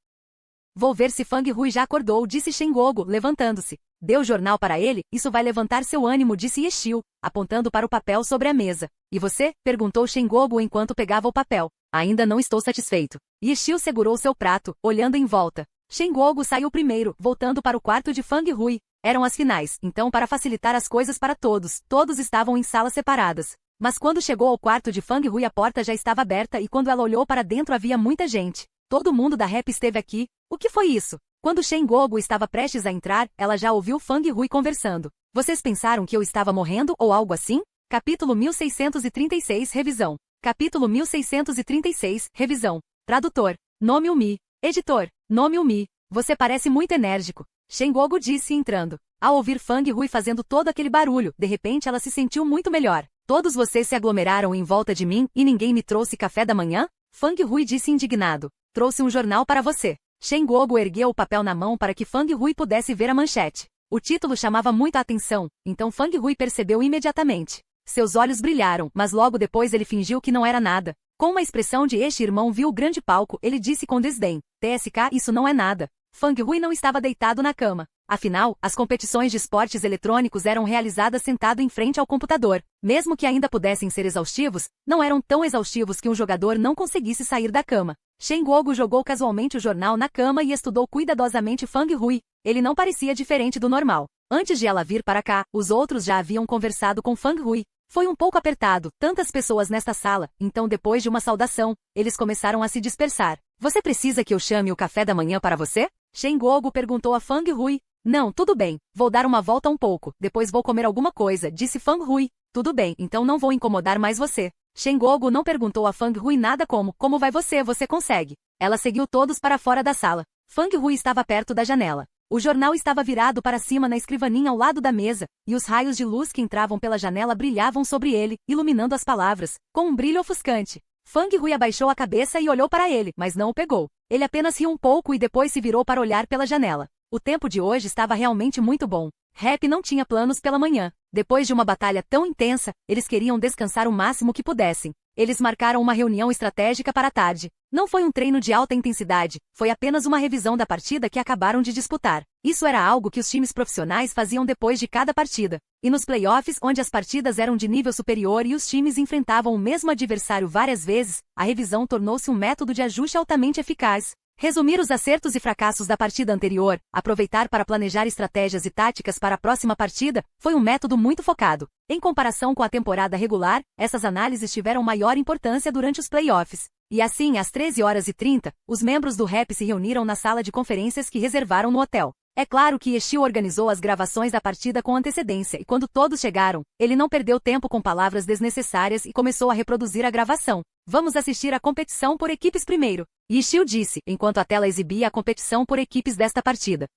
Vou ver se Fang Hui já acordou, disse Shen Gogu, levantando-se. Deu o jornal para ele, isso vai levantar seu ânimo, disse Yixiu, apontando para o papel sobre a mesa. E você? Perguntou Shen Gogu enquanto pegava o papel. Ainda não estou satisfeito. Yixiu segurou seu prato, olhando em volta. Shen Gogu saiu primeiro, voltando para o quarto de Fang Hui. Eram as finais, então para facilitar as coisas para todos, todos estavam em salas separadas. Mas quando chegou ao quarto de Fang Hui a porta já estava aberta e quando ela olhou para dentro havia muita gente. Todo mundo da Happy esteve aqui. O que foi isso? Quando Shen Gogu estava prestes a entrar, ela já ouviu Fang Hui conversando. Vocês pensaram que eu estava morrendo ou algo assim? Capítulo 1636 Revisão. Capítulo 1636 Revisão. Tradutor. Nome Umi. Editor. Nome Umi. Você parece muito enérgico. Shen Gogu disse entrando. Ao ouvir Fang Hui fazendo todo aquele barulho, de repente ela se sentiu muito melhor. Todos vocês se aglomeraram em volta de mim e ninguém me trouxe café da manhã? Fang Hui disse indignado. Trouxe um jornal para você. Shen Gogu ergueu o papel na mão para que Fang Hui pudesse ver a manchete. O título chamava muito a atenção, então Fang Hui percebeu imediatamente. Seus olhos brilharam, mas logo depois ele fingiu que não era nada. Com uma expressão de este irmão viu o grande palco, ele disse com desdém. TSK, isso não é nada. Fang Hui não estava deitado na cama. Afinal, as competições de esportes eletrônicos eram realizadas sentado em frente ao computador. Mesmo que ainda pudessem ser exaustivos, não eram tão exaustivos que um jogador não conseguisse sair da cama. Shen Gogu jogou casualmente o jornal na cama e estudou cuidadosamente Fang Hui. Ele não parecia diferente do normal. Antes de ela vir para cá, os outros já haviam conversado com Fang Hui. Foi um pouco apertado, tantas pessoas nesta sala, então depois de uma saudação, eles começaram a se dispersar. Você precisa que eu chame o café da manhã para você? Shen Guogu perguntou a Fang Hui. Não, tudo bem. Vou dar uma volta um pouco, depois vou comer alguma coisa, disse Fang Hui. Tudo bem, então não vou incomodar mais você. Shen Guogu não perguntou a Fang Hui nada como vai você, você consegue. Ela seguiu todos para fora da sala. Fang Hui estava perto da janela. O jornal estava virado para cima na escrivaninha ao lado da mesa, e os raios de luz que entravam pela janela brilhavam sobre ele, iluminando as palavras, com um brilho ofuscante. Fang Hui abaixou a cabeça e olhou para ele, mas não o pegou. Ele apenas riu um pouco e depois se virou para olhar pela janela. O tempo de hoje estava realmente muito bom. Rap não tinha planos pela manhã. Depois de uma batalha tão intensa, eles queriam descansar o máximo que pudessem. Eles marcaram uma reunião estratégica para a tarde. Não foi um treino de alta intensidade, foi apenas uma revisão da partida que acabaram de disputar. Isso era algo que os times profissionais faziam depois de cada partida. E nos playoffs, onde as partidas eram de nível superior e os times enfrentavam o mesmo adversário várias vezes, a revisão tornou-se um método de ajuste altamente eficaz. Resumir os acertos e fracassos da partida anterior, aproveitar para planejar estratégias e táticas para a próxima partida, foi um método muito focado. Em comparação com a temporada regular, essas análises tiveram maior importância durante os playoffs. E assim, às 13h30, os membros do Rap se reuniram na sala de conferências que reservaram no hotel. É claro que Yeshio organizou as gravações da partida com antecedência e quando todos chegaram, ele não perdeu tempo com palavras desnecessárias e começou a reproduzir a gravação. Vamos assistir a competição por equipes primeiro. Yeshio disse, enquanto a tela exibia a competição por equipes desta partida.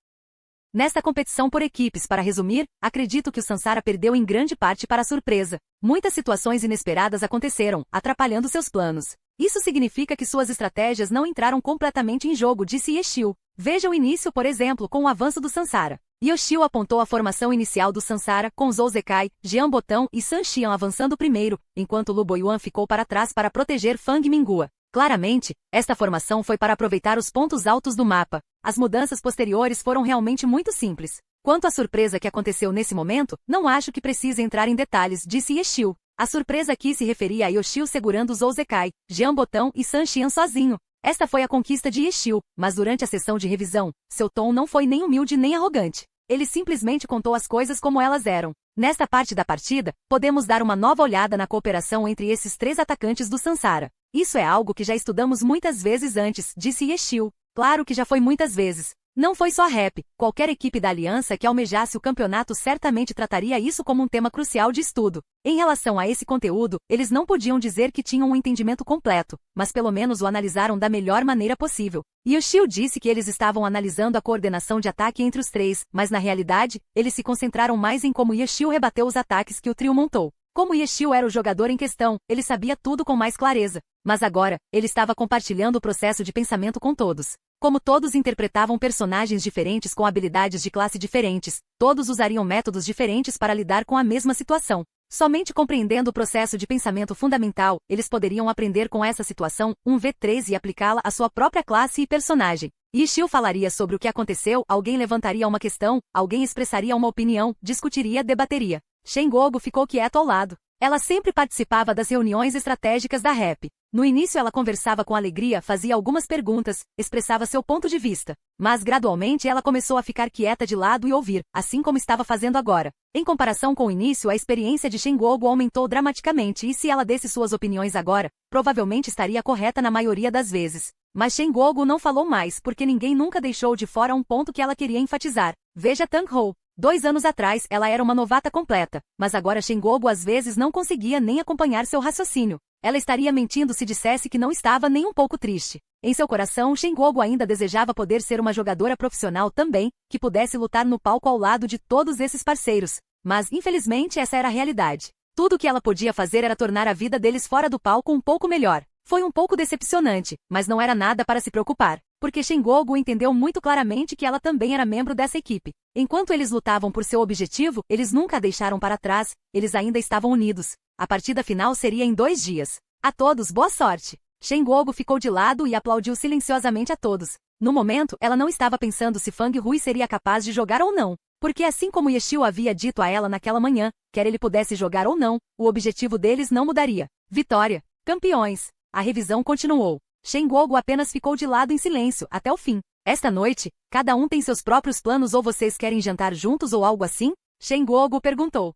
Nesta competição por equipes, para resumir, acredito que o Sansara perdeu em grande parte para a surpresa. Muitas situações inesperadas aconteceram, atrapalhando seus planos. Isso significa que suas estratégias não entraram completamente em jogo, disse Yeshio. Veja o início, por exemplo, com o avanço do Sansara. Yoshio apontou a formação inicial do Sansara, com Zhou Zekai, Jian Botão e San Xian avançando primeiro, enquanto Lu Boyuan ficou para trás para proteger Fang Minghua. Claramente, esta formação foi para aproveitar os pontos altos do mapa. As mudanças posteriores foram realmente muito simples. Quanto à surpresa que aconteceu nesse momento, não acho que precise entrar em detalhes, disse Yeshio. A surpresa aqui se referia a Yoshio segurando Zhou Zekai, Jian Botão e San Xian sozinho. Esta foi a conquista de Yeshio, mas durante a sessão de revisão, seu tom não foi nem humilde nem arrogante. Ele simplesmente contou as coisas como elas eram. Nesta parte da partida, podemos dar uma nova olhada na cooperação entre esses três atacantes do Sansara. Isso é algo que já estudamos muitas vezes antes, disse Yeshio. Claro que já foi muitas vezes. Não foi só Rap, qualquer equipe da aliança que almejasse o campeonato certamente trataria isso como um tema crucial de estudo. Em relação a esse conteúdo, eles não podiam dizer que tinham um entendimento completo, mas pelo menos o analisaram da melhor maneira possível. Yoshio disse que eles estavam analisando a coordenação de ataque entre os três, mas na realidade, eles se concentraram mais em como Yoshio rebateu os ataques que o trio montou. Como Yeshio era o jogador em questão, ele sabia tudo com mais clareza. Mas agora, ele estava compartilhando o processo de pensamento com todos. Como todos interpretavam personagens diferentes com habilidades de classe diferentes, todos usariam métodos diferentes para lidar com a mesma situação. Somente compreendendo o processo de pensamento fundamental, eles poderiam aprender com essa situação, 1v3 e aplicá-la à sua própria classe e personagem. Yeshio falaria sobre o que aconteceu, alguém levantaria uma questão, alguém expressaria uma opinião, discutiria, debateria. Shen Guogu ficou quieto ao lado. Ela sempre participava das reuniões estratégicas da Rap. No início ela conversava com alegria, fazia algumas perguntas, expressava seu ponto de vista. Mas gradualmente ela começou a ficar quieta de lado e ouvir, assim como estava fazendo agora. Em comparação com o início, a experiência de Shen Guogu aumentou dramaticamente e se ela desse suas opiniões agora, provavelmente estaria correta na maioria das vezes. Mas Shen Guogu não falou mais porque ninguém nunca deixou de fora um ponto que ela queria enfatizar. Veja Tang Hou. 2 anos atrás, ela era uma novata completa, mas agora Shen Guogu às vezes não conseguia nem acompanhar seu raciocínio. Ela estaria mentindo se dissesse que não estava nem um pouco triste. Em seu coração, Shen Guogu ainda desejava poder ser uma jogadora profissional também, que pudesse lutar no palco ao lado de todos esses parceiros. Mas, infelizmente, essa era a realidade. Tudo o que ela podia fazer era tornar a vida deles fora do palco um pouco melhor. Foi um pouco decepcionante, mas não era nada para se preocupar, porque Shen Guogu entendeu muito claramente que ela também era membro dessa equipe. Enquanto eles lutavam por seu objetivo, eles nunca a deixaram para trás, eles ainda estavam unidos. A partida final seria em 2 dias. A todos, boa sorte! Shen Guogu ficou de lado e aplaudiu silenciosamente a todos. No momento, ela não estava pensando se Fang Hui seria capaz de jogar ou não, porque assim como Yeshio havia dito a ela naquela manhã, quer ele pudesse jogar ou não, o objetivo deles não mudaria. Vitória! Campeões! A revisão continuou. Shen Guogu apenas ficou de lado em silêncio, até o fim. Esta noite, cada um tem seus próprios planos ou vocês querem jantar juntos ou algo assim? Shen Guogu perguntou.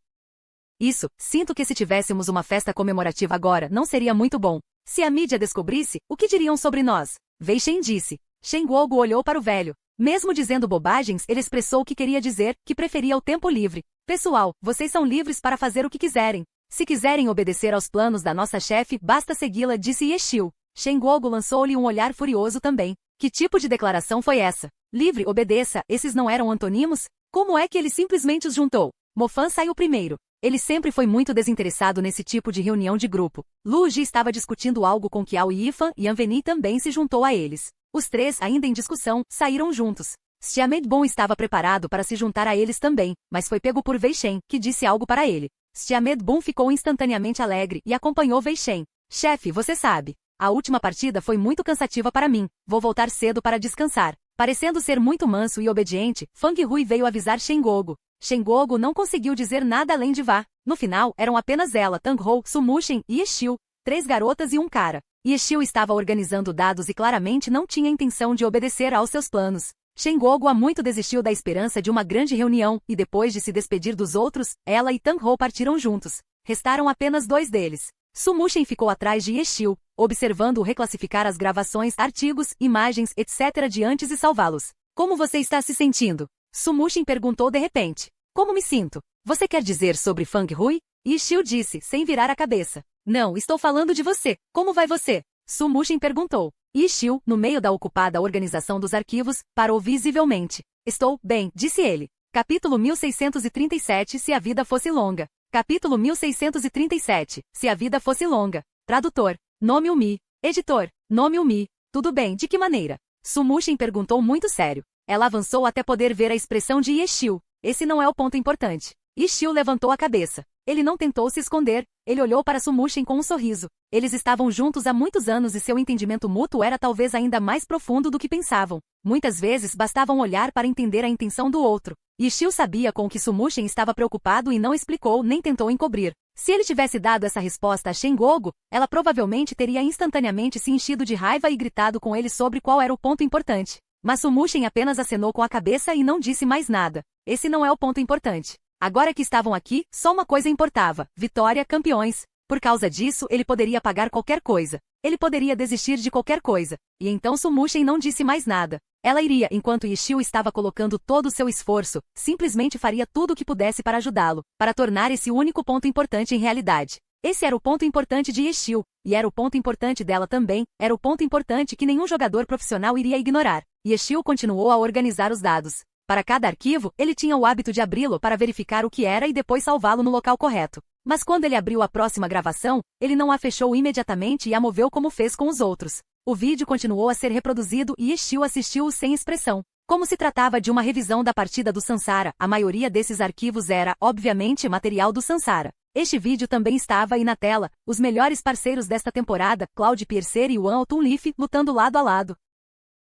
Isso, sinto que se tivéssemos uma festa comemorativa agora, não seria muito bom. Se a mídia descobrisse, o que diriam sobre nós? Wei Shen disse. Shen Guogu olhou para o velho. Mesmo dizendo bobagens, ele expressou o que queria dizer, que preferia o tempo livre. Pessoal, vocês são livres para fazer o que quiserem. Se quiserem obedecer aos planos da nossa chefe, basta segui-la, disse Yechiu. Shen Guogu lançou-lhe um olhar furioso também. Que tipo de declaração foi essa? Livre, obedeça, esses não eram antonimos? Como é que ele simplesmente os juntou? Mo Fan saiu primeiro. Ele sempre foi muito desinteressado nesse tipo de reunião de grupo. Lu Ji estava discutindo algo com Qiao e Yifan e Anveni também se juntou a eles. Os três, ainda em discussão, saíram juntos. Xiamedbon estava preparado para se juntar a eles também, mas foi pego por Wei Shen, que disse algo para ele. Xiamedbon ficou instantaneamente alegre e acompanhou Wei Shen. Chefe, você sabe. A última partida foi muito cansativa para mim. Vou voltar cedo para descansar. Parecendo ser muito manso e obediente, Fang Hui veio avisar Shen Guogu. Shen Guogu não conseguiu dizer nada além de vá. No final, eram apenas ela, Tang Hou, Su Muxen e Yechiu. 3 garotas e um cara. Yechiu estava organizando dados e claramente não tinha intenção de obedecer aos seus planos. Shen Guogu há muito desistiu da esperança de uma grande reunião, e depois de se despedir dos outros, ela e Tang Hou partiram juntos. Restaram apenas 2 deles. Su Muxen ficou atrás de Yechiu, observando-o reclassificar as gravações, artigos, imagens, etc. de antes e salvá-los. Como você está se sentindo? Su Muxen perguntou de repente. Como me sinto? Você quer dizer sobre Fang Hui? Yechiu disse, sem virar a cabeça. Não, estou falando de você. Como vai você? Su Muxen perguntou. Yechiu, no meio da ocupada organização dos arquivos, parou visivelmente. Estou bem, disse ele. Capítulo 1637 Se a vida fosse longa. Capítulo 1637 Se a vida fosse longa. Tradutor. Nome Umi. Editor. Nome Umi. Tudo bem, de que maneira? Su Muxen perguntou muito sério. Ela avançou até poder ver a expressão de Yechiu. Esse não é o ponto importante. Yechiu levantou a cabeça. Ele não tentou se esconder. Ele olhou para Su Muxen com um sorriso. Eles estavam juntos há muitos anos e seu entendimento mútuo era talvez ainda mais profundo do que pensavam. Muitas vezes bastava um olhar para entender a intenção do outro. Yechiu sabia com o que Su Muxen estava preocupado e não explicou nem tentou encobrir. Se ele tivesse dado essa resposta a Shen Guogu, ela provavelmente teria instantaneamente se enchido de raiva e gritado com ele sobre qual era o ponto importante. Mas Su Muxen apenas acenou com a cabeça e não disse mais nada. Esse não é o ponto importante. Agora que estavam aqui, só uma coisa importava. Vitória, campeões. Por causa disso, ele poderia pagar qualquer coisa. Ele poderia desistir de qualquer coisa. E então Su Muxen não disse mais nada. Ela iria, enquanto Yechiu estava colocando todo o seu esforço, simplesmente faria tudo o que pudesse para ajudá-lo, para tornar esse único ponto importante em realidade. Esse era o ponto importante de Yechiu, e era o ponto importante dela também, era o ponto importante que nenhum jogador profissional iria ignorar. Yechiu continuou a organizar os dados. Para cada arquivo, ele tinha o hábito de abri-lo para verificar o que era e depois salvá-lo no local correto. Mas quando ele abriu a próxima gravação, ele não a fechou imediatamente e a moveu como fez com os outros. O vídeo continuou a ser reproduzido e Yechiu assistiu-o sem expressão. Como se tratava de uma revisão da partida do Sansara, a maioria desses arquivos era, obviamente, material do Sansara. Este vídeo também estava aí na tela, os melhores parceiros desta temporada, Cloud Piercer e Wan Altunleaf, lutando lado a lado.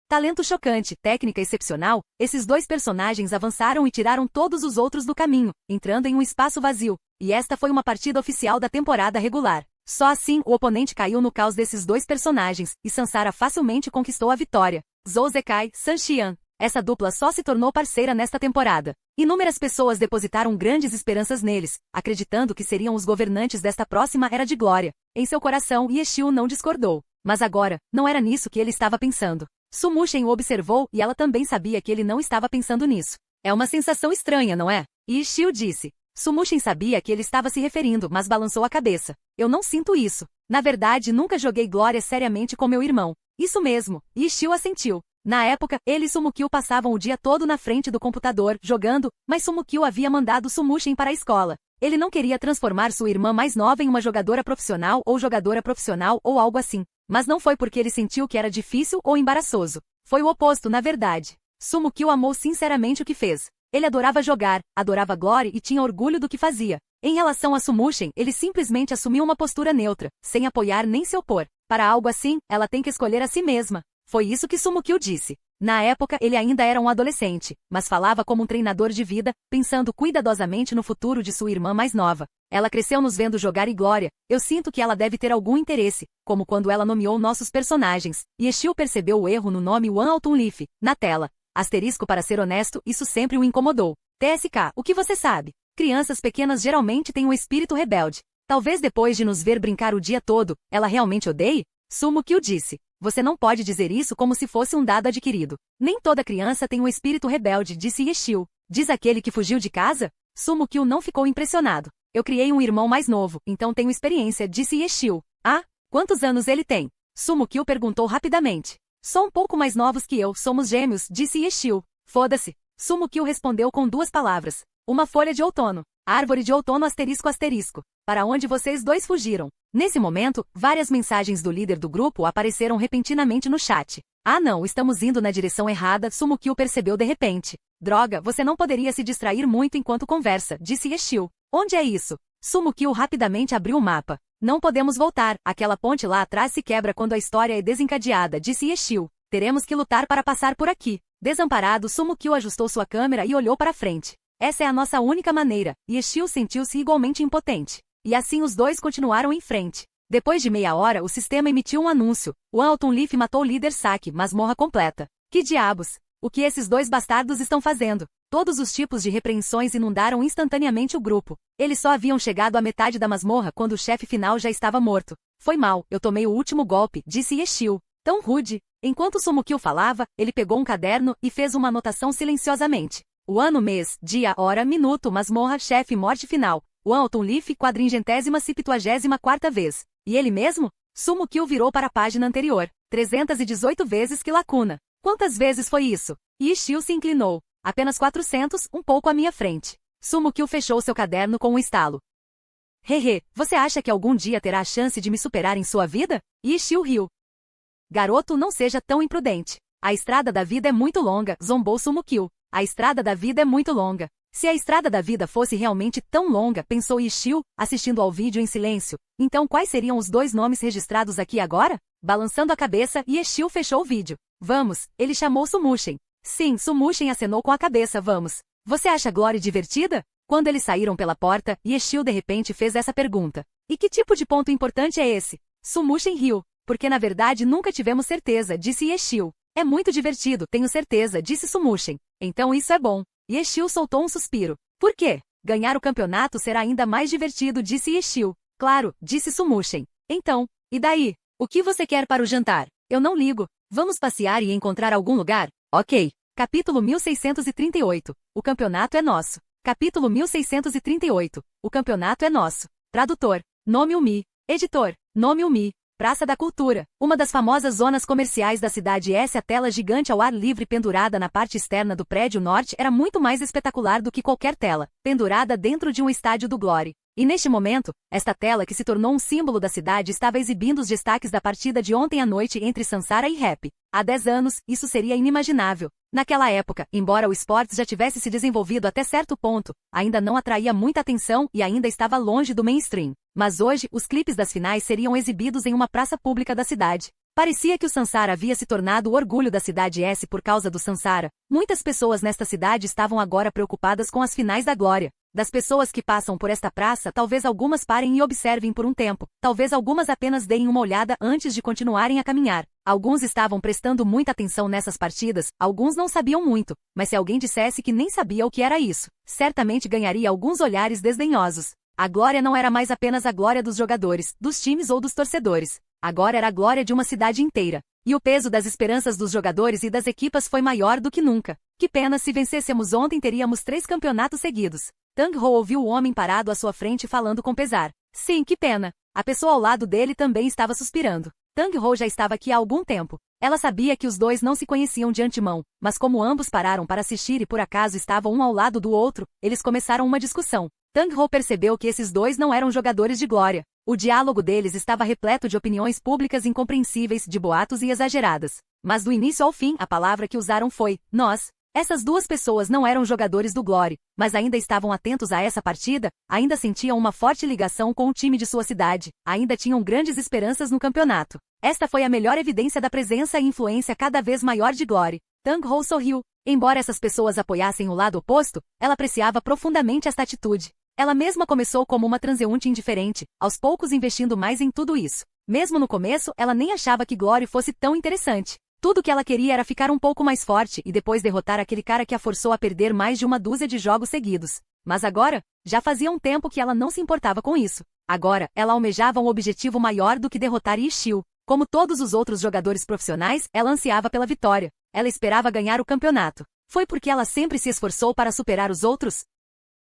Talento chocante, técnica excepcional, esses 2 personagens avançaram e tiraram todos os outros do caminho, entrando em um espaço vazio. E esta foi uma partida oficial da temporada regular. Só assim, o oponente caiu no caos desses 2 personagens, e Sansara facilmente conquistou a vitória. Zhou Zekai, San Xian. Essa dupla só se tornou parceira nesta temporada. Inúmeras pessoas depositaram grandes esperanças neles, acreditando que seriam os governantes desta próxima era de glória. Em seu coração, Yechiu não discordou. Mas agora, não era nisso que ele estava pensando. Su Muxen o observou e ela também sabia que ele não estava pensando nisso. É uma sensação estranha, não é? Yechiu disse. Su Muxen sabia que ele estava se referindo, mas balançou a cabeça. Eu não sinto isso. Na verdade, nunca joguei Glória seriamente com meu irmão. Isso mesmo, Yechiu assentiu. Na época, ele e Sumukil passavam o dia todo na frente do computador, jogando, mas Sumukil havia mandado Su Muxen para a escola. Ele não queria transformar sua irmã mais nova em uma jogadora profissional ou algo assim. Mas não foi porque ele sentiu que era difícil ou embaraçoso. Foi o oposto, na verdade. Sumukil amou sinceramente o que fez. Ele adorava jogar, adorava Glory e tinha orgulho do que fazia. Em relação a Su Muxen, ele simplesmente assumiu uma postura neutra, sem apoiar nem se opor. Para algo assim, ela tem que escolher a si mesma. Foi isso que Sumukil disse. Na época, ele ainda era um adolescente, mas falava como um treinador de vida, pensando cuidadosamente no futuro de sua irmã mais nova. Ela cresceu nos vendo jogar e Glória. Eu sinto que ela deve ter algum interesse, como quando ela nomeou nossos personagens. Yechiu percebeu o erro no nome Wan Altunleaf, na tela. Asterisco para ser honesto, isso sempre o incomodou. TSK, o que você sabe? Crianças pequenas geralmente têm um espírito rebelde. Talvez depois de nos ver brincar o dia todo, ela realmente odeie? Sumukil disse. você não pode dizer isso como se fosse um dado adquirido. Nem toda criança tem um espírito rebelde, disse Yeshil. Diz aquele que fugiu de casa? Sumo Kyo não ficou impressionado. Eu criei um irmão mais novo, então tenho experiência, disse Yeshil. Ah, quantos anos ele tem? Sumo Kyo perguntou rapidamente. Só um pouco mais novos que eu, somos gêmeos, disse Yeshil. Foda-se. Sumo Kyo respondeu com duas palavras. Uma folha de outono. Árvore de outono asterisco asterisco. Para onde vocês dois fugiram? Nesse momento, várias mensagens do líder do grupo apareceram repentinamente no chat. Ah não, estamos indo na direção errada, Sumo Kyo percebeu de repente. Droga, você não poderia se distrair muito enquanto conversa, disse Yeshil. Onde é isso? Sumo Kyo rapidamente abriu o mapa. Não podemos voltar, aquela ponte lá atrás se quebra quando a história é desencadeada, disse Yeshil. Teremos que lutar para passar por aqui. Desamparado, Sumo Kyo ajustou sua câmera e olhou para frente. Essa é a nossa única maneira, Yeshil sentiu-se igualmente impotente. E assim os dois continuaram em frente. Depois de meia hora, o sistema emitiu um anúncio. O Alton Leaf matou o líder Saki, masmorra completa. Que diabos? O que esses dois bastardos estão fazendo? Todos os tipos de repreensões inundaram instantaneamente o grupo. Eles só haviam chegado à metade da masmorra quando o chefe final já estava morto. Foi mal, eu tomei o último golpe, disse Yeshil. Tão rude. Enquanto Sumo Kyo falava, ele pegou um caderno e fez uma anotação silenciosamente. O ano, mês, dia, hora, minuto, masmorra, chefe, morte final. O Alton Leaf, 474ª vez. E ele mesmo? Sumo Kyo virou para a página anterior. 318 vezes que lacuna. Quantas vezes foi isso? Yeshil se inclinou. Apenas 400, um pouco à minha frente. Sumo Kyo fechou seu caderno com um estalo. Hehe, você acha que algum dia terá a chance de me superar em sua vida? Yeshil riu. Garoto, não seja tão imprudente. A estrada da vida é muito longa, zombou Sumo Kyo. A estrada da vida é muito longa. Se a estrada da vida fosse realmente tão longa, pensou Yeshil, assistindo ao vídeo em silêncio, então quais seriam os dois nomes registrados aqui agora? Balançando a cabeça, Yeshil fechou o vídeo. Vamos, ele chamou Sumushen. Sim, Sumushen acenou com a cabeça, vamos. Você acha Glory divertida? Quando eles saíram pela porta, Yeshil de repente fez essa pergunta. E que tipo de ponto importante é esse? Sumushen riu. Porque na verdade nunca tivemos certeza, disse Yeshil. É muito divertido, tenho certeza, disse Sumushen. Então isso é bom. Yeshil soltou um suspiro. Por quê? Ganhar o campeonato será ainda mais divertido, disse Yeshil. Claro, disse Sumushen. Então, e daí? O que você quer para o jantar? Eu não ligo. Vamos passear e encontrar algum lugar? Ok. Capítulo 1638. O campeonato é nosso. Capítulo 1638. O campeonato é nosso. Tradutor. Nome Umi. Editor. Nome Umi. Praça da Cultura. Uma das famosas zonas comerciais da cidade. A tela gigante ao ar livre pendurada na parte externa do prédio norte era muito mais espetacular do que qualquer tela, pendurada dentro de um estádio do Glory. E neste momento, esta tela que se tornou um símbolo da cidade estava exibindo os destaques da partida de ontem à noite entre Sansara e Rap. Há 10 anos, isso seria inimaginável. Naquela época, embora o esportes já tivesse se desenvolvido até certo ponto, ainda não atraía muita atenção e ainda estava longe do mainstream. Mas hoje, os clipes das finais seriam exibidos em uma praça pública da cidade. Parecia que o Sansara havia se tornado o orgulho da cidade S por causa do Sansara. Muitas pessoas nesta cidade estavam agora preocupadas com as finais da glória. Das pessoas que passam por esta praça, talvez algumas parem e observem por um tempo. Talvez algumas apenas deem uma olhada antes de continuarem a caminhar. Alguns estavam prestando muita atenção nessas partidas, alguns não sabiam muito. Mas se alguém dissesse que nem sabia o que era isso, certamente ganharia alguns olhares desdenhosos. A glória não era mais apenas a glória dos jogadores, dos times ou dos torcedores. Agora era a glória de uma cidade inteira. E o peso das esperanças dos jogadores e das equipas foi maior do que nunca. Que pena, se vencêssemos ontem teríamos 3 campeonatos seguidos. Tang Ho ouviu o homem parado à sua frente falando com pesar. Sim, que pena. A pessoa ao lado dele também estava suspirando. Tang Ho já estava aqui há algum tempo. Ela sabia que os dois não se conheciam de antemão, mas como ambos pararam para assistir e por acaso estavam um ao lado do outro, eles começaram uma discussão. Tang Ho percebeu que esses dois não eram jogadores de glória. O diálogo deles estava repleto de opiniões públicas incompreensíveis, de boatos e exageradas. Mas do início ao fim, a palavra que usaram foi, nós. Essas duas pessoas não eram jogadores do Glory, mas ainda estavam atentos a essa partida, ainda sentiam uma forte ligação com o time de sua cidade, ainda tinham grandes esperanças no campeonato. Esta foi a melhor evidência da presença e influência cada vez maior de Glory. Tang Ho sorriu. Embora essas pessoas apoiassem o lado oposto, ela apreciava profundamente esta atitude. Ela mesma começou como uma transeunte indiferente, aos poucos investindo mais em tudo isso. Mesmo no começo, ela nem achava que Glory fosse tão interessante. Tudo que ela queria era ficar um pouco mais forte e depois derrotar aquele cara que a forçou a perder mais de uma dúzia de jogos seguidos. Mas agora, já fazia um tempo que ela não se importava com isso. Agora, ela almejava um objetivo maior do que derrotar Yeshil. Como todos os outros jogadores profissionais, ela ansiava pela vitória. Ela esperava ganhar o campeonato. Foi porque ela sempre se esforçou para superar os outros?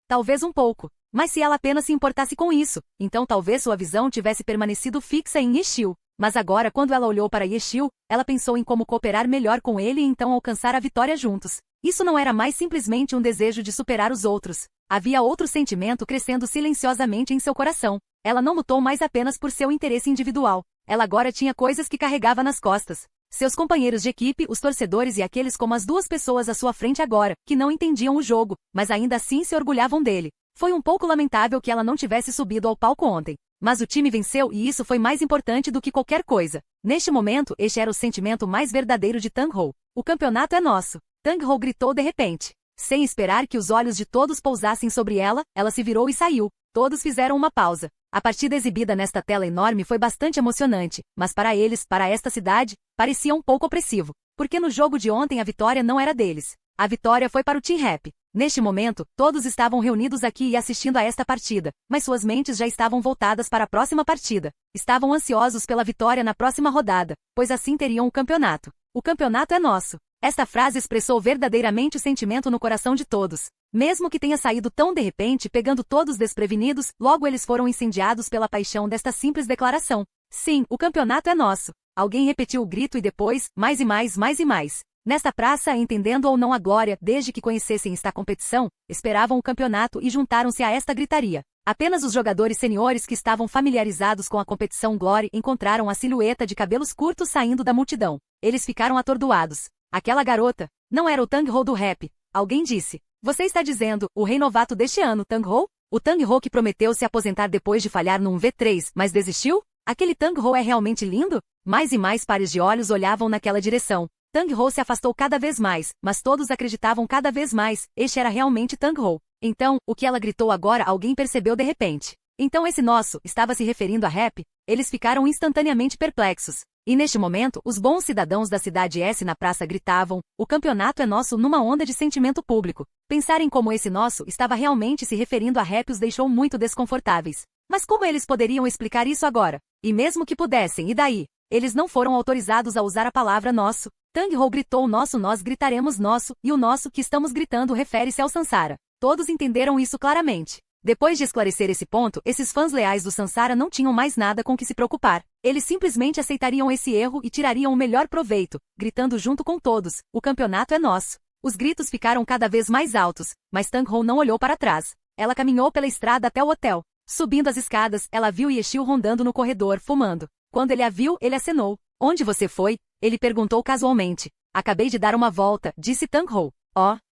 Talvez um pouco. Mas se ela apenas se importasse com isso, então talvez sua visão tivesse permanecido fixa em Yeshil. Mas agora, quando ela olhou para Yeshil, ela pensou em como cooperar melhor com ele e então alcançar a vitória juntos. Isso não era mais simplesmente um desejo de superar os outros. Havia outro sentimento crescendo silenciosamente em seu coração. Ela não lutou mais apenas por seu interesse individual. Ela agora tinha coisas que carregava nas costas. Seus companheiros de equipe, os torcedores e aqueles como as duas pessoas à sua frente agora, que não entendiam o jogo, mas ainda assim se orgulhavam dele. Foi um pouco lamentável que ela não tivesse subido ao palco ontem. Mas o time venceu e isso foi mais importante do que qualquer coisa. Neste momento, este era o sentimento mais verdadeiro de Tang-Ho. O campeonato é nosso. Tang-Ho gritou de repente. Sem esperar que os olhos de todos pousassem sobre ela, ela se virou e saiu. Todos fizeram uma pausa. A partida exibida nesta tela enorme foi bastante emocionante, mas para eles, para esta cidade, parecia um pouco opressivo. Porque no jogo de ontem a vitória não era deles. A vitória foi para o Team Rap. Neste momento, todos estavam reunidos aqui e assistindo a esta partida, mas suas mentes já estavam voltadas para a próxima partida. Estavam ansiosos pela vitória na próxima rodada, pois assim teriam o campeonato. O campeonato é nosso. Esta frase expressou verdadeiramente o sentimento no coração de todos. Mesmo que tenha saído tão de repente, pegando todos desprevenidos, logo eles foram incendiados pela paixão desta simples declaração. Sim, o campeonato é nosso. Alguém repetiu o grito e depois, mais e mais, mais e mais. Nesta praça, entendendo ou não a glória, desde que conhecessem esta competição, esperavam o campeonato e juntaram-se a esta gritaria. Apenas os jogadores seniores que estavam familiarizados com a competição Glory encontraram a silhueta de cabelos curtos saindo da multidão. Eles ficaram atordoados. Aquela garota, não era o Tang-Ho do rap. Alguém disse. Você está dizendo, o rei novato deste ano, Tang-Ho? O Tang-Ho que prometeu se aposentar depois de falhar num V3, mas desistiu? Aquele Tang-Ho é realmente lindo? Mais e mais pares de olhos olhavam naquela direção. Tang-Ho se afastou cada vez mais, mas todos acreditavam cada vez mais, este era realmente Tang-Ho. Então, o que ela gritou agora alguém percebeu de repente. Então esse nosso, estava se referindo a rap? Eles ficaram instantaneamente perplexos. E neste momento, os bons cidadãos da cidade S na praça gritavam, o campeonato é nosso numa onda de sentimento público. Pensar em como esse nosso estava realmente se referindo a rap os deixou muito desconfortáveis. Mas como eles poderiam explicar isso agora? E mesmo que pudessem, e daí? Eles não foram autorizados a usar a palavra nosso. Tang-Ho gritou nosso, nós gritaremos nosso, e o nosso que estamos gritando refere-se ao Sansara. Todos entenderam isso claramente. Depois de esclarecer esse ponto, esses fãs leais do Sansara não tinham mais nada com que se preocupar. Eles simplesmente aceitariam esse erro e tirariam o melhor proveito, gritando junto com todos, o campeonato é nosso. Os gritos ficaram cada vez mais altos, mas Tang-Ho não olhou para trás. Ela caminhou pela estrada até o hotel. Subindo as escadas, ela viu Yeshil rondando no corredor, fumando. Quando ele a viu, ele acenou. Onde você foi? Ele perguntou casualmente. Acabei de dar uma volta, disse Tang-Ho.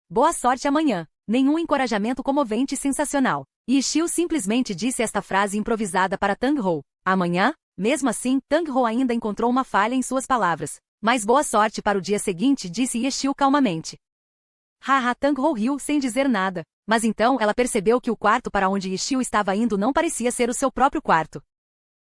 Boa sorte amanhã. Nenhum encorajamento comovente e sensacional. Yeshil simplesmente disse esta frase improvisada para Tang-Ho. Amanhã? Mesmo assim, Tang-Ho ainda encontrou uma falha em suas palavras. Mas boa sorte para o dia seguinte, disse Yeshil calmamente. Haha, Tang-Ho riu sem dizer nada. Mas então ela percebeu que o quarto para onde Yeshil estava indo não parecia ser o seu próprio quarto.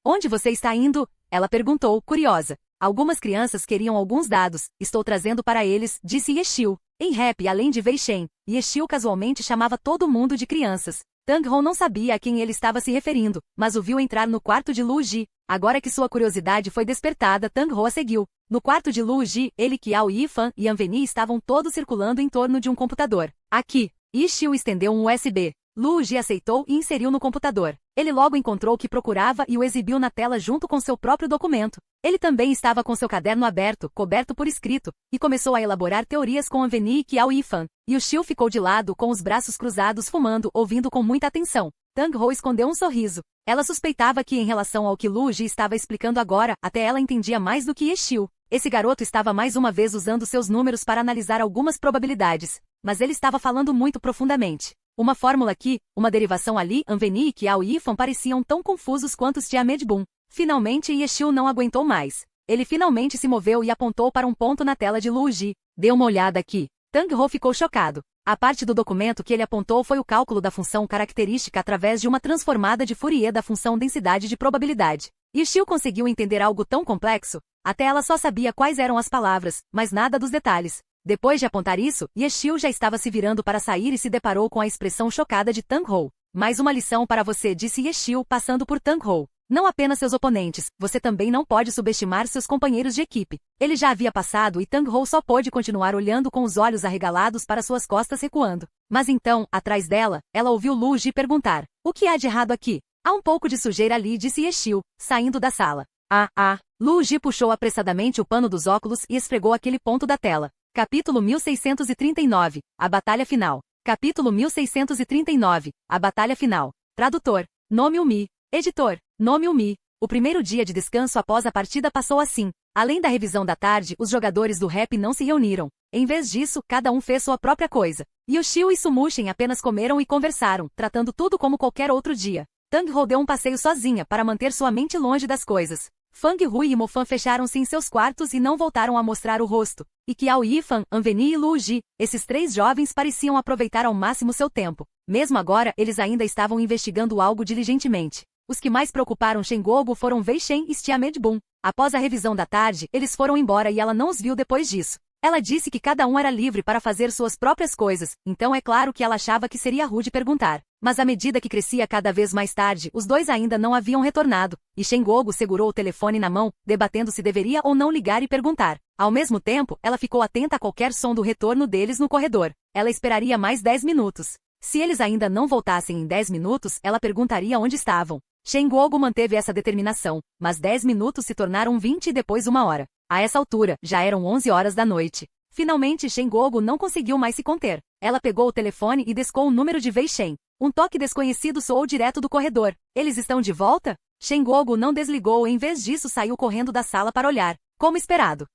Onde você está indo? Ela perguntou, curiosa. Algumas crianças queriam alguns dados. Estou trazendo para eles, disse Yeshil. Em rap, além de Wei Shen, Yeshil casualmente chamava todo mundo de crianças. Tang-Ho não sabia a quem ele estava se referindo, mas o viu entrar no quarto de Lu Ji. Agora que sua curiosidade foi despertada, Tang-Ho a seguiu. No quarto de Lu Ji, ele, Qiao Yifan e Anveni estavam todos circulando em torno de um computador. Aqui. Yeshil estendeu um USB. Lu Ji aceitou e inseriu no computador. Ele logo encontrou o que procurava e o exibiu na tela junto com seu próprio documento. Ele também estava com seu caderno aberto, coberto por escrito, e começou a elaborar teorias com Anveni e Qiao Yifan. Yeshil ficou de lado com os braços cruzados fumando, ouvindo com muita atenção. Tang-Ho escondeu um sorriso. Ela suspeitava que em relação ao que Lu Ji estava explicando agora, até ela entendia mais do que Yeshil. Esse garoto estava mais uma vez usando seus números para analisar algumas probabilidades. Mas ele estava falando muito profundamente. Uma fórmula aqui, uma derivação ali, Anveni e Qiao Yifan pareciam tão confusos quanto os de Ahmed Bun. Finalmente Yeshil não aguentou mais. Ele finalmente se moveu e apontou para um ponto na tela de Lu Ji. Dê uma olhada aqui. Tang-Ho ficou chocado. A parte do documento que ele apontou foi o cálculo da função característica através de uma transformada de Fourier da função densidade de probabilidade. Yeshil conseguiu entender algo tão complexo? Até ela só sabia quais eram as palavras, mas nada dos detalhes. Depois de apontar isso, Yeshil já estava se virando para sair e se deparou com a expressão chocada de Tang-Ho. Mais uma lição para você, disse Yeshil, passando por Tang-Ho. Não apenas seus oponentes, você também não pode subestimar seus companheiros de equipe. Ele já havia passado e Tang Hou só pôde continuar olhando com os olhos arregalados para suas costas recuando. Mas então, atrás dela, ela ouviu Lu Ji perguntar: o que há de errado aqui? Há um pouco de sujeira ali, disse Yexiu, saindo da sala. Lu Ji puxou apressadamente o pano dos óculos e esfregou aquele ponto da tela. Capítulo 1639, a batalha final. Capítulo 1639, a batalha final. Tradutor: Nome Umi. Editor: Nome Umi. O primeiro dia de descanso após a partida passou assim. Além da revisão da tarde, os jogadores do rap não se reuniram. Em vez disso, cada um fez sua própria coisa. Yoshio e Sumushin apenas comeram e conversaram, tratando tudo como qualquer outro dia. Tang Hou deu um passeio sozinha para manter sua mente longe das coisas. Fang Hui e Mofan fecharam-se em seus quartos e não voltaram a mostrar o rosto. E Qiao Yifan, Anveni e Lu Ji, esses três jovens pareciam aproveitar ao máximo seu tempo. Mesmo agora, eles ainda estavam investigando algo diligentemente. Os que mais preocuparam Shen Guogu foram Wei Shen e Xia Medbun. Após a revisão da tarde, eles foram embora e ela não os viu depois disso. Ela disse que cada um era livre para fazer suas próprias coisas, então é claro que ela achava que seria rude perguntar. Mas à medida que crescia cada vez mais tarde, os dois ainda não haviam retornado, e Shen Guogu segurou o telefone na mão, debatendo se deveria ou não ligar e perguntar. Ao mesmo tempo, ela ficou atenta a qualquer som do retorno deles no corredor. Ela esperaria mais 10 minutos. Se eles ainda não voltassem em 10 minutos, ela perguntaria onde estavam. Shen Guogu manteve essa determinação, mas 10 minutos se tornaram 20 e depois 1 hora. A essa altura, já eram 11 horas da noite. Finalmente Shen Guogu não conseguiu mais se conter. Ela pegou o telefone e descou o número de Wei Shen. Um toque desconhecido soou direto do corredor. Eles estão de volta? Shen Guogu não desligou e em vez disso saiu correndo da sala para olhar, como esperado.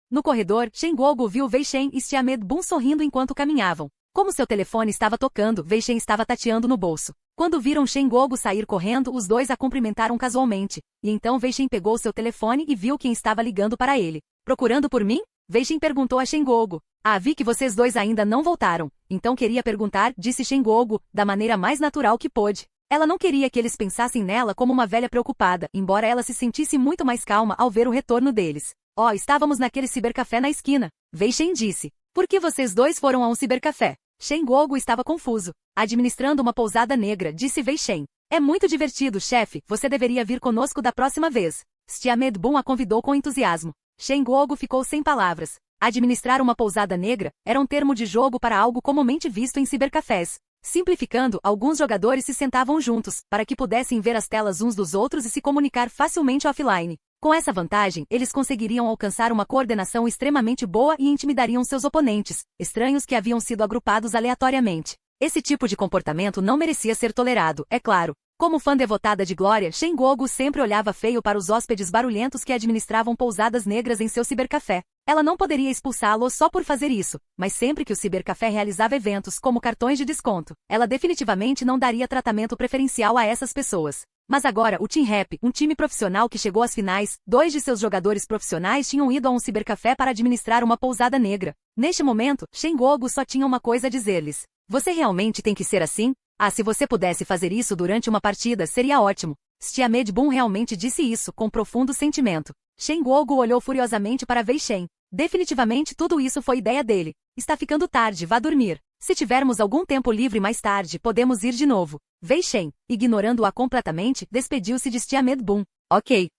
No corredor, Shen Guogu viu Wei Shen e Xia Medbun sorrindo enquanto caminhavam. Como seu telefone estava tocando, Wei Shen estava tateando no bolso. Quando viram Shen Guogu sair correndo, os dois a cumprimentaram casualmente. E então Wei Shen pegou seu telefone e viu quem estava ligando para ele. Procurando por mim? Wei Shen perguntou a Shen Guogu. Vi que vocês dois ainda não voltaram. Então queria perguntar, disse Shen Guogu, da maneira mais natural que pôde. Ela não queria que eles pensassem nela como uma velha preocupada, embora ela se sentisse muito mais calma ao ver o retorno deles. Estávamos naquele cibercafé na esquina. Wei Shen disse. Por que vocês dois foram a um cibercafé? Shen Guogu estava confuso. Administrando uma pousada negra, disse Wei Shen. É muito divertido, chefe, você deveria vir conosco da próxima vez. Xia Medbun a convidou com entusiasmo. Shen Guogu ficou sem palavras. Administrar uma pousada negra era um termo de jogo para algo comumente visto em cibercafés. Simplificando, alguns jogadores se sentavam juntos, para que pudessem ver as telas uns dos outros e se comunicar facilmente offline. Com essa vantagem, eles conseguiriam alcançar uma coordenação extremamente boa e intimidariam seus oponentes, estranhos que haviam sido agrupados aleatoriamente. Esse tipo de comportamento não merecia ser tolerado, é claro. Como fã devotada de Glória, Shen Guogu sempre olhava feio para os hóspedes barulhentos que administravam pousadas negras em seu cibercafé. Ela não poderia expulsá-lo só por fazer isso, mas sempre que o cibercafé realizava eventos como cartões de desconto, ela definitivamente não daria tratamento preferencial a essas pessoas. Mas agora, o Team Rap, um time profissional que chegou às finais, 2 de seus jogadores profissionais tinham ido a um cibercafé para administrar uma pousada negra. Neste momento, Shen Guogu só tinha uma coisa a dizer-lhes. Você realmente tem que ser assim? Se você pudesse fazer isso durante uma partida, seria ótimo. Xia Medbun realmente disse isso, com profundo sentimento. Shen Guogu olhou furiosamente para Wei Shen. Definitivamente tudo isso foi ideia dele. Está ficando tarde, vá dormir. Se tivermos algum tempo livre mais tarde, podemos ir de novo. Wei Shen, ignorando-a completamente, despediu-se de Xia Medbun. Ok.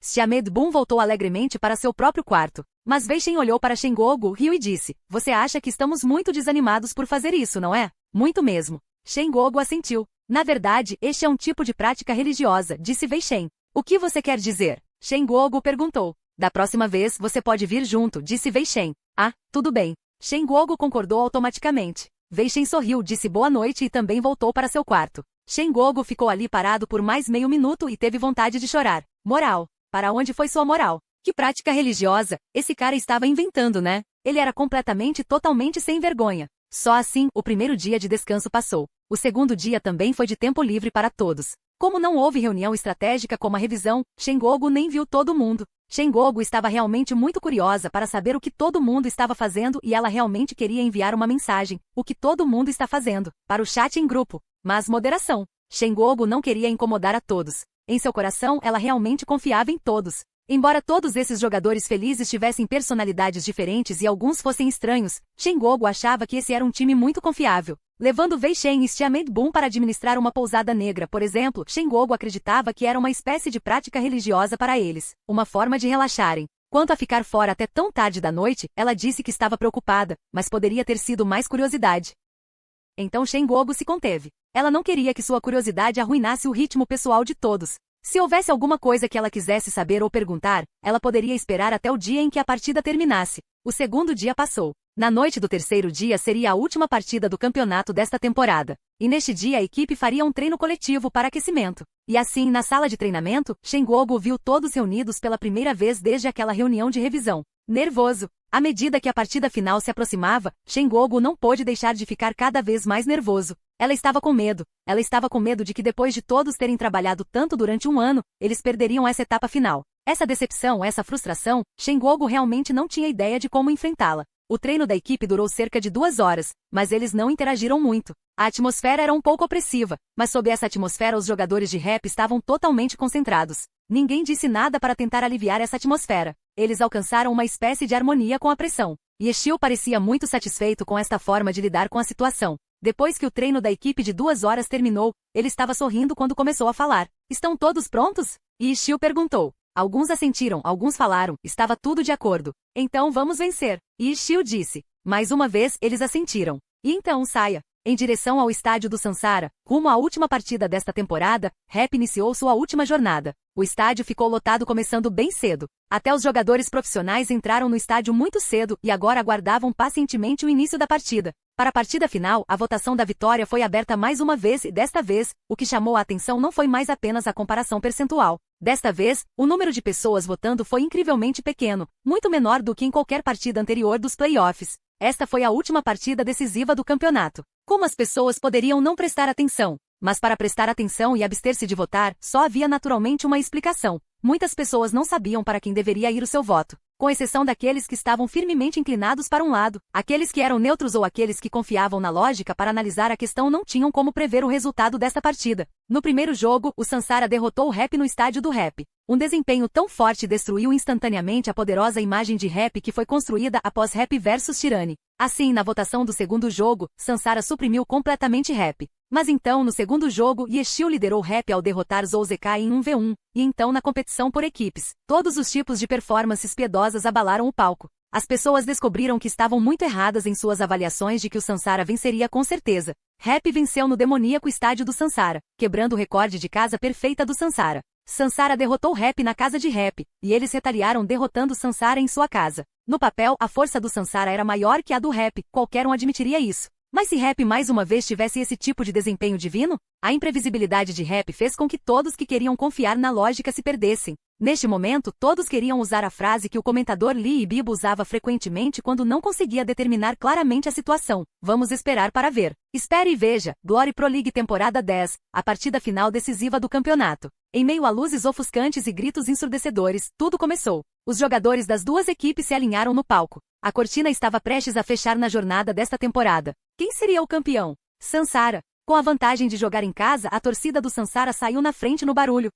Xia Medbun voltou alegremente para seu próprio quarto. Mas Wei Shen olhou para Shen Guogu, riu e disse, você acha que estamos muito desanimados por fazer isso, não é? Muito mesmo. Shen Guogu assentiu. Na verdade, este é um tipo de prática religiosa, disse Wei Shen. O que você quer dizer? Shen Guogu perguntou. Da próxima vez, você pode vir junto, disse Wei Shen. Tudo bem. Shen Guogu concordou automaticamente. Wei Shen sorriu, disse boa noite e também voltou para seu quarto. Shen Guogu ficou ali parado por mais meio minuto e teve vontade de chorar. Moral. Para onde foi sua moral? Que prática religiosa? Esse cara estava inventando, né? Ele era totalmente sem vergonha. Só assim, o primeiro dia de descanso passou. O segundo dia também foi de tempo livre para todos. Como não houve reunião estratégica como a revisão, Shen Guogu nem viu todo mundo. Shen Guogu estava realmente muito curiosa para saber o que todo mundo estava fazendo e ela realmente queria enviar uma mensagem, o que todo mundo está fazendo, para o chat em grupo. Mas moderação. Shen Guogu não queria incomodar a todos. Em seu coração, ela realmente confiava em todos. Embora todos esses jogadores felizes tivessem personalidades diferentes e alguns fossem estranhos, Shengoku achava que esse era um time muito confiável. Levando Wei Shen e Xiamen Bun para administrar uma pousada negra, por exemplo, Shengoku acreditava que era uma espécie de prática religiosa para eles, uma forma de relaxarem. Quanto a ficar fora até tão tarde da noite, ela disse que estava preocupada, mas poderia ter sido mais curiosidade. Então Shengoku se conteve. Ela não queria que sua curiosidade arruinasse o ritmo pessoal de todos. Se houvesse alguma coisa que ela quisesse saber ou perguntar, ela poderia esperar até o dia em que a partida terminasse. O segundo dia passou. Na noite do terceiro dia seria a última partida do campeonato desta temporada. E neste dia a equipe faria um treino coletivo para aquecimento. E assim, na sala de treinamento, Shengoku viu todos reunidos pela primeira vez desde aquela reunião de revisão. Nervoso. À medida que a partida final se aproximava, Shengoku não pôde deixar de ficar cada vez mais nervoso. Ela estava com medo. Ela estava com medo de que depois de todos terem trabalhado tanto durante um ano, eles perderiam essa etapa final. Essa decepção, essa frustração, Shengoku realmente não tinha ideia de como enfrentá-la. O treino da equipe durou cerca de 2 horas, mas eles não interagiram muito. A atmosfera era um pouco opressiva, mas sob essa atmosfera os jogadores de rap estavam totalmente concentrados. Ninguém disse nada para tentar aliviar essa atmosfera. Eles alcançaram uma espécie de harmonia com a pressão. Yeshio parecia muito satisfeito com esta forma de lidar com a situação. Depois que o treino da equipe de 2 horas terminou, ele estava sorrindo quando começou a falar. Estão todos prontos? Yeshio perguntou. Alguns assentiram, alguns falaram, estava tudo de acordo. Então vamos vencer. Yeshio disse. Mais uma vez, eles assentiram. E então saia. Em direção ao estádio do Sansara, rumo à última partida desta temporada, Rap iniciou sua última jornada. O estádio ficou lotado começando bem cedo. Até os jogadores profissionais entraram no estádio muito cedo e agora aguardavam pacientemente o início da partida. Para a partida final, a votação da vitória foi aberta mais uma vez e desta vez, o que chamou a atenção não foi mais apenas a comparação percentual. Desta vez, o número de pessoas votando foi incrivelmente pequeno, muito menor do que em qualquer partida anterior dos playoffs. Esta foi a última partida decisiva do campeonato. Como as pessoas poderiam não prestar atenção? Mas para prestar atenção e abster-se de votar, só havia naturalmente uma explicação. Muitas pessoas não sabiam para quem deveria ir o seu voto, com exceção daqueles que estavam firmemente inclinados para um lado. Aqueles que eram neutros ou aqueles que confiavam na lógica para analisar a questão não tinham como prever o resultado desta partida. No primeiro jogo, o Sansara derrotou o Rap no estádio do Rap. Um desempenho tão forte destruiu instantaneamente a poderosa imagem de Rap que foi construída após Rap vs Tyranny. Assim, na votação do segundo jogo, Sansara suprimiu completamente Rap. Mas então, no segundo jogo, Yeshio liderou Rap ao derrotar Zouzekai em 1v1, e então na competição por equipes. Todos os tipos de performances piedosas abalaram o palco. As pessoas descobriram que estavam muito erradas em suas avaliações de que o Sansara venceria com certeza. Rap venceu no demoníaco estádio do Sansara, quebrando o recorde de casa perfeita do Sansara. Sansara derrotou Rap na casa de Rap, e eles retaliaram derrotando Sansara em sua casa. No papel, a força do Sansara era maior que a do Rap, qualquer um admitiria isso. Mas se Rap mais uma vez tivesse esse tipo de desempenho divino? A imprevisibilidade de Rap fez com que todos que queriam confiar na lógica se perdessem. Neste momento, todos queriam usar a frase que o comentador Lee Bibo usava frequentemente quando não conseguia determinar claramente a situação. Vamos esperar para ver. Espere e veja, Glory Pro League temporada 10, a partida final decisiva do campeonato. Em meio a luzes ofuscantes e gritos ensurdecedores, tudo começou. Os jogadores das duas equipes se alinharam no palco. A cortina estava prestes a fechar na jornada desta temporada. Quem seria o campeão? Sansara. Com a vantagem de jogar em casa, a torcida do Sansara saiu na frente no barulho.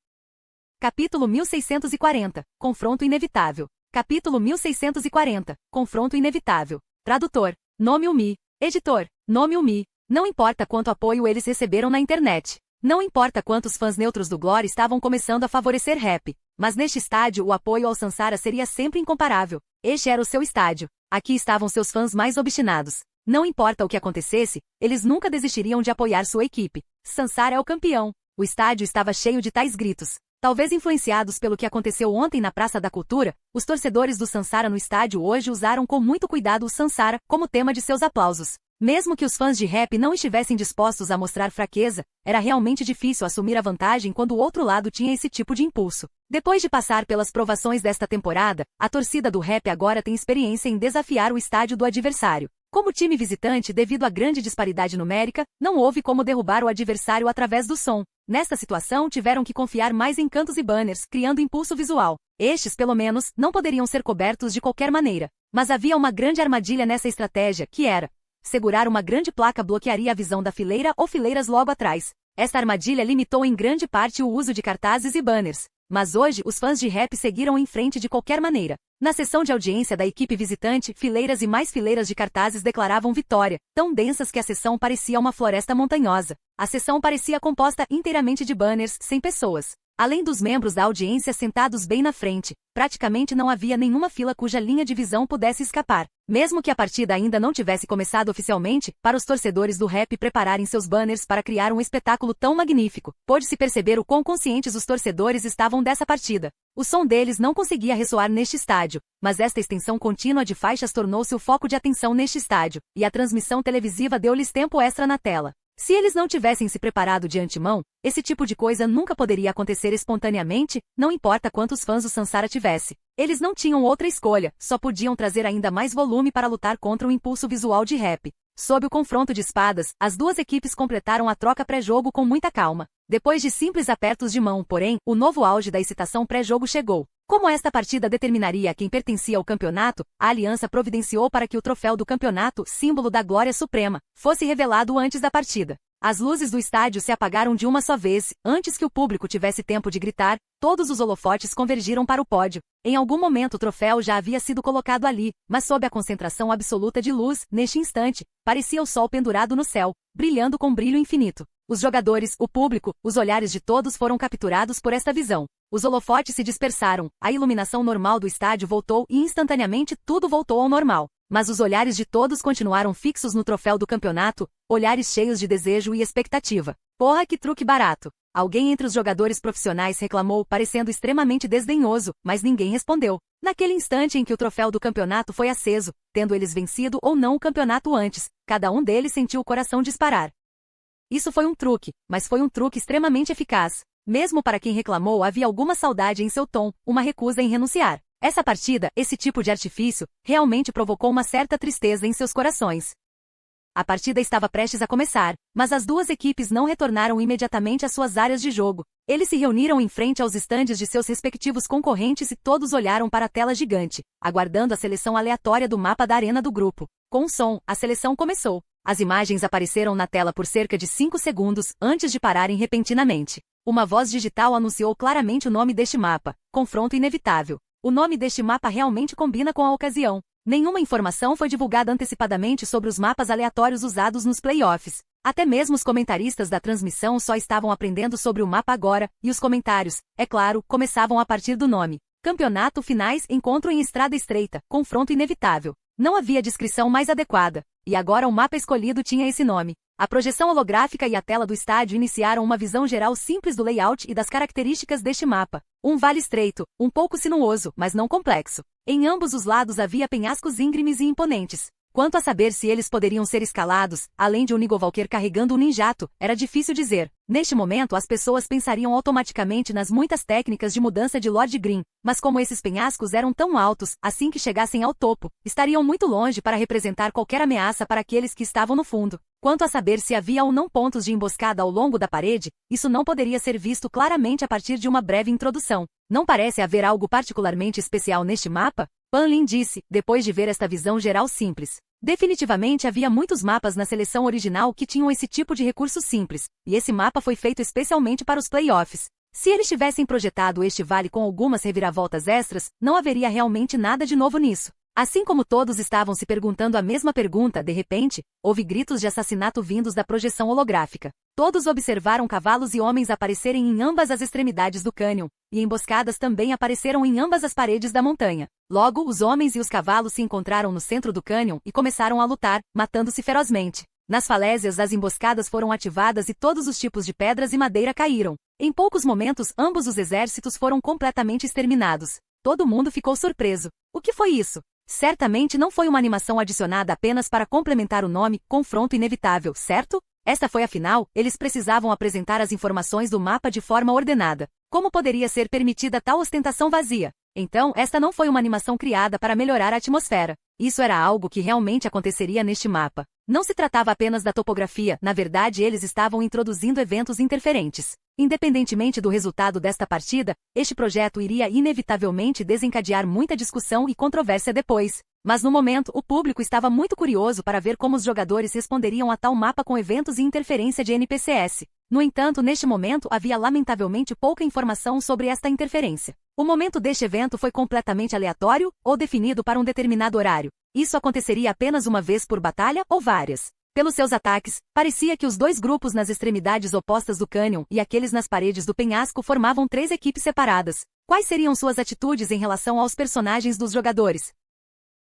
Capítulo 1640. Confronto inevitável. Capítulo 1640. Confronto inevitável. Tradutor. Nome Umi. Editor. Nome Umi. Não importa quanto apoio eles receberam na internet. Não importa quantos fãs neutros do Glory estavam começando a favorecer Rap. Mas neste estádio o apoio ao Sansara seria sempre incomparável. Este era o seu estádio. Aqui estavam seus fãs mais obstinados. Não importa o que acontecesse, eles nunca desistiriam de apoiar sua equipe. Sansara é o campeão. O estádio estava cheio de tais gritos. Talvez influenciados pelo que aconteceu ontem na Praça da Cultura, os torcedores do Sansara no estádio hoje usaram com muito cuidado o Sansara como tema de seus aplausos. Mesmo que os fãs de Rap não estivessem dispostos a mostrar fraqueza, era realmente difícil assumir a vantagem quando o outro lado tinha esse tipo de impulso. Depois de passar pelas provações desta temporada, a torcida do Rap agora tem experiência em desafiar o estádio do adversário. Como time visitante, devido à grande disparidade numérica, não houve como derrubar o adversário através do som. Nesta situação, tiveram que confiar mais em cantos e banners, criando impulso visual. Estes, pelo menos, não poderiam ser cobertos de qualquer maneira. Mas havia uma grande armadilha nessa estratégia, que era: segurar uma grande placa bloquearia a visão da fileira ou fileiras logo atrás. Esta armadilha limitou em grande parte o uso de cartazes e banners. mas hoje os fãs de rap seguiram em frente de qualquer maneira. Na sessão de audiência da equipe visitante, fileiras e mais fileiras de cartazes declaravam vitória, tão densas que a sessão parecia uma floresta montanhosa. A sessão parecia composta inteiramente de banners, sem pessoas. Além dos membros da audiência sentados bem na frente, praticamente não havia nenhuma fila cuja linha de visão pudesse escapar. Mesmo que a partida ainda não tivesse começado oficialmente, para os torcedores do rap prepararem seus banners para criar um espetáculo tão magnífico, pôde-se perceber o quão conscientes os torcedores estavam dessa partida. O som deles não conseguia ressoar neste estádio, mas esta extensão contínua de faixas tornou-se o foco de atenção neste estádio, e a transmissão televisiva deu-lhes tempo extra na tela. Se eles não tivessem se preparado de antemão, esse tipo de coisa nunca poderia acontecer espontaneamente, não importa quantos fãs o Sansara tivesse. Eles não tinham outra escolha, só podiam trazer ainda mais volume para lutar contra o impulso visual de rap. Sob o confronto de espadas, as duas equipes completaram a troca pré-jogo com muita calma. Depois de simples apertos de mão, porém, o novo auge da excitação pré-jogo chegou. Como esta partida determinaria a quem pertencia ao campeonato, a aliança providenciou para que o troféu do campeonato, símbolo da glória suprema, fosse revelado antes da partida. As luzes do estádio se apagaram de uma só vez, antes que o público tivesse tempo de gritar, todos os holofotes convergiram para o pódio. Em algum momento o troféu já havia sido colocado ali, mas sob a concentração absoluta de luz, neste instante, parecia o sol pendurado no céu, brilhando com brilho infinito. Os jogadores, o público, os olhares de todos foram capturados por esta visão. Os holofotes se dispersaram, a iluminação normal do estádio voltou e instantaneamente tudo voltou ao normal. Mas os olhares de todos continuaram fixos no troféu do campeonato, olhares cheios de desejo e expectativa. Porra, que truque barato! Alguém entre os jogadores profissionais reclamou, parecendo extremamente desdenhoso, mas ninguém respondeu. Naquele instante em que o troféu do campeonato foi aceso, tendo eles vencido ou não o campeonato antes, cada um deles sentiu o coração disparar. Isso foi um truque, mas foi um truque extremamente eficaz. Mesmo para quem reclamou havia alguma saudade em seu tom, uma recusa em renunciar. Essa partida, esse tipo de artifício, realmente provocou uma certa tristeza em seus corações. A partida estava prestes a começar, mas as duas equipes não retornaram imediatamente às suas áreas de jogo. Eles se reuniram em frente aos estandes de seus respectivos concorrentes e todos olharam para a tela gigante, aguardando a seleção aleatória do mapa da arena do grupo. Com o som, a seleção começou. As imagens apareceram na tela por cerca de 5 segundos, antes de pararem repentinamente. Uma voz digital anunciou claramente o nome deste mapa, Confronto Inevitável. O nome deste mapa realmente combina com a ocasião. Nenhuma informação foi divulgada antecipadamente sobre os mapas aleatórios usados nos playoffs. Até mesmo os comentaristas da transmissão só estavam aprendendo sobre o mapa agora, e os comentários, é claro, começavam a partir do nome. Campeonato Finais, Encontro em Estrada Estreita, Confronto Inevitável. Não havia descrição mais adequada, e agora o mapa escolhido tinha esse nome. A projeção holográfica e a tela do estádio iniciaram uma visão geral simples do layout e das características deste mapa. Um vale estreito, um pouco sinuoso, mas não complexo. Em ambos os lados havia penhascos íngremes e imponentes. Quanto a saber se eles poderiam ser escalados, além de um Nigovalker carregando um ninjato, era difícil dizer. Neste momento as pessoas pensariam automaticamente nas muitas técnicas de mudança de Lord Green, mas como esses penhascos eram tão altos, assim que chegassem ao topo, estariam muito longe para representar qualquer ameaça para aqueles que estavam no fundo. Quanto a saber se havia ou não pontos de emboscada ao longo da parede, isso não poderia ser visto claramente a partir de uma breve introdução. Não parece haver algo particularmente especial neste mapa? Pan Lin disse, depois de ver esta visão geral simples. Definitivamente havia muitos mapas na seleção original que tinham esse tipo de recurso simples, e esse mapa foi feito especialmente para os playoffs. Se eles tivessem projetado este vale com algumas reviravoltas extras, não haveria realmente nada de novo nisso. Assim como todos estavam se perguntando a mesma pergunta, de repente, houve gritos de assassinato vindos da projeção holográfica. Todos observaram cavalos e homens aparecerem em ambas as extremidades do cânion, e emboscadas também apareceram em ambas as paredes da montanha. Logo, os homens e os cavalos se encontraram no centro do cânion e começaram a lutar, matando-se ferozmente. Nas falésias as emboscadas foram ativadas e todos os tipos de pedras e madeira caíram. Em poucos momentos ambos os exércitos foram completamente exterminados. Todo mundo ficou surpreso. O que foi isso? Certamente não foi uma animação adicionada apenas para complementar o nome Confronto Inevitável, certo? Esta foi afinal, eles precisavam apresentar as informações do mapa de forma ordenada. Como poderia ser permitida tal ostentação vazia? Então, esta não foi uma animação criada para melhorar a atmosfera. Isso era algo que realmente aconteceria neste mapa. Não se tratava apenas da topografia, na verdade eles estavam introduzindo eventos interferentes. Independentemente do resultado desta partida, este projeto iria inevitavelmente desencadear muita discussão e controvérsia depois. Mas no momento, o público estava muito curioso para ver como os jogadores responderiam a tal mapa com eventos e interferência de NPCs. No entanto, neste momento havia lamentavelmente pouca informação sobre esta interferência. O momento deste evento foi completamente aleatório ou definido para um determinado horário. Isso aconteceria apenas uma vez por batalha ou várias. Pelos seus ataques, parecia que os dois grupos nas extremidades opostas do cânion e aqueles nas paredes do penhasco formavam 3 equipes separadas. Quais seriam suas atitudes em relação aos personagens dos jogadores?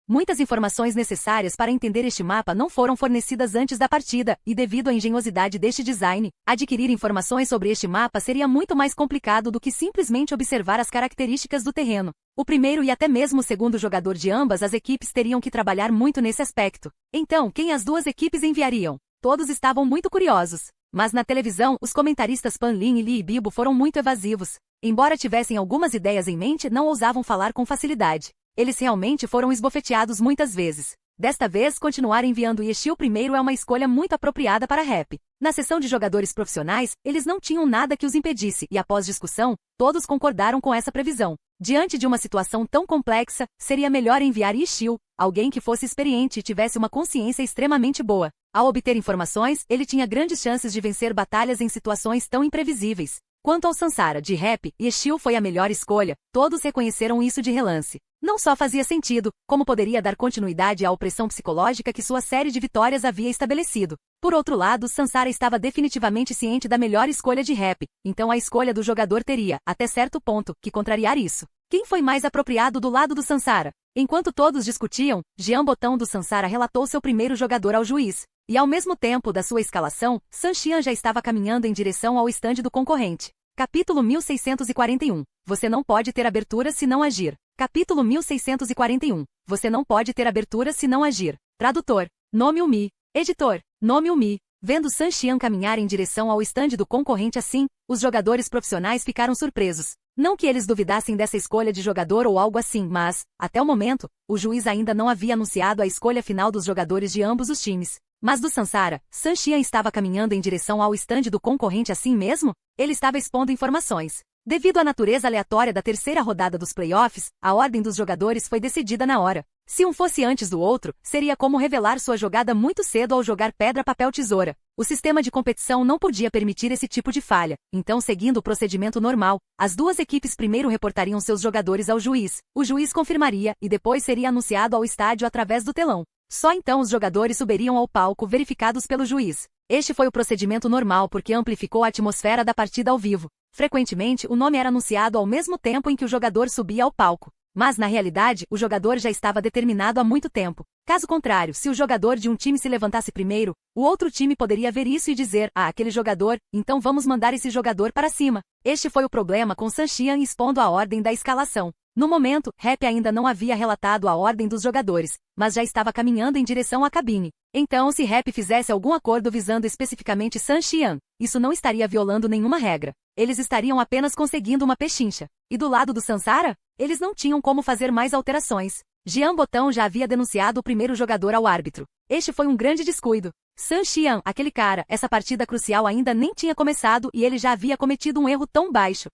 Muitas informações necessárias para entender este mapa não foram fornecidas antes da partida, e devido à engenhosidade deste design, adquirir informações sobre este mapa seria muito mais complicado do que simplesmente observar as características do terreno. O primeiro e até mesmo o segundo jogador de ambas as equipes teriam que trabalhar muito nesse aspecto. Então, quem as duas equipes enviariam? Todos estavam muito curiosos. Mas na televisão, os comentaristas Pan Lin e Li Bibo foram muito evasivos. Embora tivessem algumas ideias em mente, não ousavam falar com facilidade. Eles realmente foram esbofeteados muitas vezes. Desta vez, continuar enviando Yeshil primeiro é uma escolha muito apropriada para Rap. Na sessão de jogadores profissionais, eles não tinham nada que os impedisse e após discussão, todos concordaram com essa previsão. Diante de uma situação tão complexa, seria melhor enviar Yeshil, alguém que fosse experiente e tivesse uma consciência extremamente boa. Ao obter informações, ele tinha grandes chances de vencer batalhas em situações tão imprevisíveis. Quanto ao Sansara de Rap, Yeshil foi a melhor escolha, todos reconheceram isso de relance. Não só fazia sentido, como poderia dar continuidade à opressão psicológica que sua série de vitórias havia estabelecido. Por outro lado, Sansara estava definitivamente ciente da melhor escolha de Rap, então a escolha do jogador teria, até certo ponto, que contrariar isso. Quem foi mais apropriado do lado do Sansara? Enquanto todos discutiam, Jean Botão do Sansara relatou seu primeiro jogador ao juiz. E ao mesmo tempo da sua escalação, Sanxian já estava caminhando em direção ao estande do concorrente. Capítulo 1641. Você não pode ter abertura se não agir. Capítulo 1641. Você não pode ter abertura se não agir. Tradutor. Nome Umi. Editor. Nome Umi. Vendo Sanxian caminhar em direção ao estande do concorrente assim, os jogadores profissionais ficaram surpresos. Não que eles duvidassem dessa escolha de jogador ou algo assim, mas, até o momento, o juiz ainda não havia anunciado a escolha final dos jogadores de ambos os times. Mas do Sansara, Sanxian estava caminhando em direção ao estande do concorrente assim mesmo? Ele estava expondo informações. Devido à natureza aleatória da terceira rodada dos playoffs, a ordem dos jogadores foi decidida na hora. Se um fosse antes do outro, seria como revelar sua jogada muito cedo ao jogar pedra, papel, tesoura. O sistema de competição não podia permitir esse tipo de falha, então seguindo o procedimento normal, as duas equipes primeiro reportariam seus jogadores ao juiz, o juiz confirmaria e depois seria anunciado ao estádio através do telão. Só então os jogadores subiriam ao palco verificados pelo juiz. Este foi o procedimento normal porque amplificou a atmosfera da partida ao vivo. Frequentemente, o nome era anunciado ao mesmo tempo em que o jogador subia ao palco. Mas, na realidade, o jogador já estava determinado há muito tempo. Caso contrário, se o jogador de um time se levantasse primeiro, o outro time poderia ver isso e dizer, aquele jogador, então vamos mandar esse jogador para cima. Este foi o problema com Sanxian expondo a ordem da escalação. No momento, Rap ainda não havia relatado a ordem dos jogadores, mas já estava caminhando em direção à cabine. Então, se Rap fizesse algum acordo visando especificamente Sanxian, isso não estaria violando nenhuma regra. Eles estariam apenas conseguindo uma pechincha. E do lado do Sansara? Eles não tinham como fazer mais alterações. Jean Botão já havia denunciado o primeiro jogador ao árbitro. Este foi um grande descuido. Sanxian, aquele cara, essa partida crucial ainda nem tinha começado e ele já havia cometido um erro tão baixo.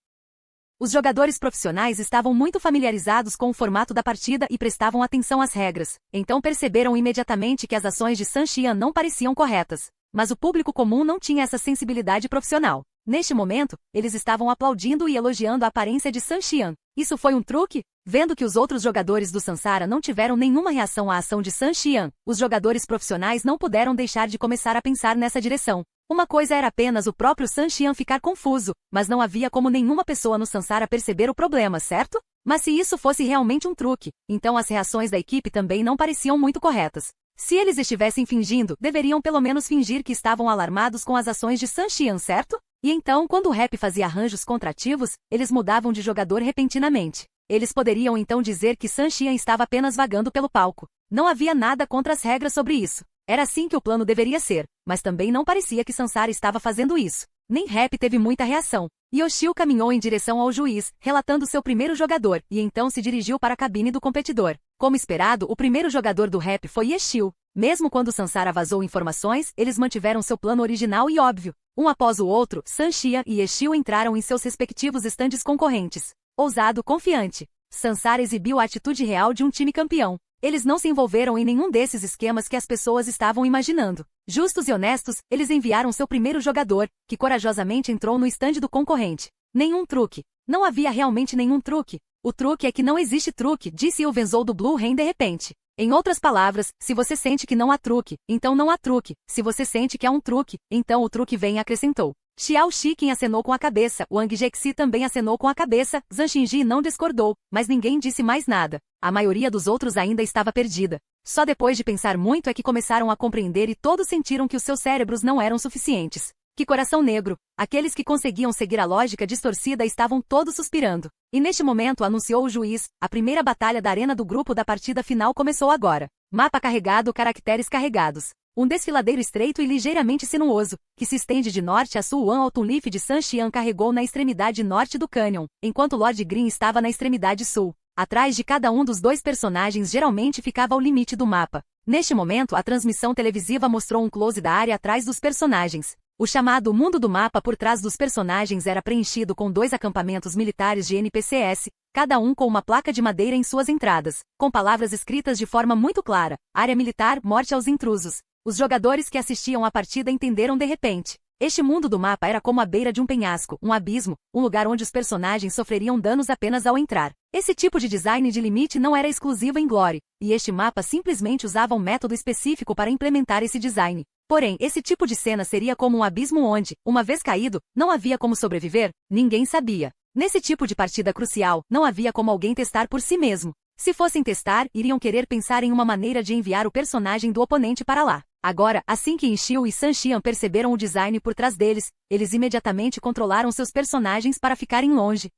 Os jogadores profissionais estavam muito familiarizados com o formato da partida e prestavam atenção às regras, então perceberam imediatamente que as ações de Sanxian não pareciam corretas. Mas o público comum não tinha essa sensibilidade profissional. Neste momento, eles estavam aplaudindo e elogiando a aparência de Sanxian. Isso foi um truque? Vendo que os outros jogadores do Sansara não tiveram nenhuma reação à ação de Sanxian, os jogadores profissionais não puderam deixar de começar a pensar nessa direção. Uma coisa era apenas o próprio Sanxian ficar confuso, mas não havia como nenhuma pessoa no Sansara perceber o problema, certo? Mas se isso fosse realmente um truque, então as reações da equipe também não pareciam muito corretas. Se eles estivessem fingindo, deveriam pelo menos fingir que estavam alarmados com as ações de Sanxian, certo? E então, quando o Rap fazia arranjos contrativos, eles mudavam de jogador repentinamente. Eles poderiam então dizer que Sanxian estava apenas vagando pelo palco. Não havia nada contra as regras sobre isso. Era assim que o plano deveria ser, mas também não parecia que Sansara estava fazendo isso. Nem Rap teve muita reação. Yoshio caminhou em direção ao juiz, relatando seu primeiro jogador, e então se dirigiu para a cabine do competidor. Como esperado, o primeiro jogador do Rap foi Yoshio. Mesmo quando Sansara vazou informações, eles mantiveram seu plano original e óbvio. Um após o outro, Sun Xian e Ye entraram em seus respectivos estandes concorrentes. Ousado, confiante, Sansara exibiu a atitude real de um time campeão. Eles não se envolveram em nenhum desses esquemas que as pessoas estavam imaginando. Justos e honestos, eles enviaram seu primeiro jogador, que corajosamente entrou no estande do concorrente. Nenhum truque. Não havia realmente nenhum truque. O truque é que não existe truque, disse o Venzou do Blue Rain de repente. Em outras palavras, se você sente que não há truque, então não há truque. Se você sente que há um truque, então o truque vem, acrescentou. Xiao Shiqin acenou com a cabeça, Wang Jexi também acenou com a cabeça, Zhang Xinji não discordou, mas ninguém disse mais nada. A maioria dos outros ainda estava perdida. Só depois de pensar muito é que começaram a compreender e todos sentiram que os seus cérebros não eram suficientes. Que coração negro! Aqueles que conseguiam seguir a lógica distorcida estavam todos suspirando. E neste momento anunciou o juiz, a primeira batalha da arena do grupo da partida final começou agora. Mapa carregado, caracteres carregados. Um desfiladeiro estreito e ligeiramente sinuoso, que se estende de norte a sul. Wan Altunlif de Sun Xian carregou na extremidade norte do cânion, enquanto Lord Green estava na extremidade sul. Atrás de cada um dos dois personagens geralmente ficava o limite do mapa. Neste momento a transmissão televisiva mostrou um close da área atrás dos personagens. O chamado mundo do mapa por trás dos personagens era preenchido com 2 acampamentos militares de NPCs, cada um com uma placa de madeira em suas entradas, com palavras escritas de forma muito clara: área militar, morte aos intrusos. Os jogadores que assistiam à partida entenderam de repente. Este mundo do mapa era como a beira de um penhasco, um abismo, um lugar onde os personagens sofreriam danos apenas ao entrar. Esse tipo de design de limite não era exclusivo em Glory, e este mapa simplesmente usava um método específico para implementar esse design. Porém, esse tipo de cena seria como um abismo onde, uma vez caído, não havia como sobreviver? Ninguém sabia. Nesse tipo de partida crucial, não havia como alguém testar por si mesmo. Se fossem testar, iriam querer pensar em uma maneira de enviar o personagem do oponente para lá. Agora, assim que Yixiu e Sun Xian perceberam o design por trás deles, eles imediatamente controlaram seus personagens para ficarem longe.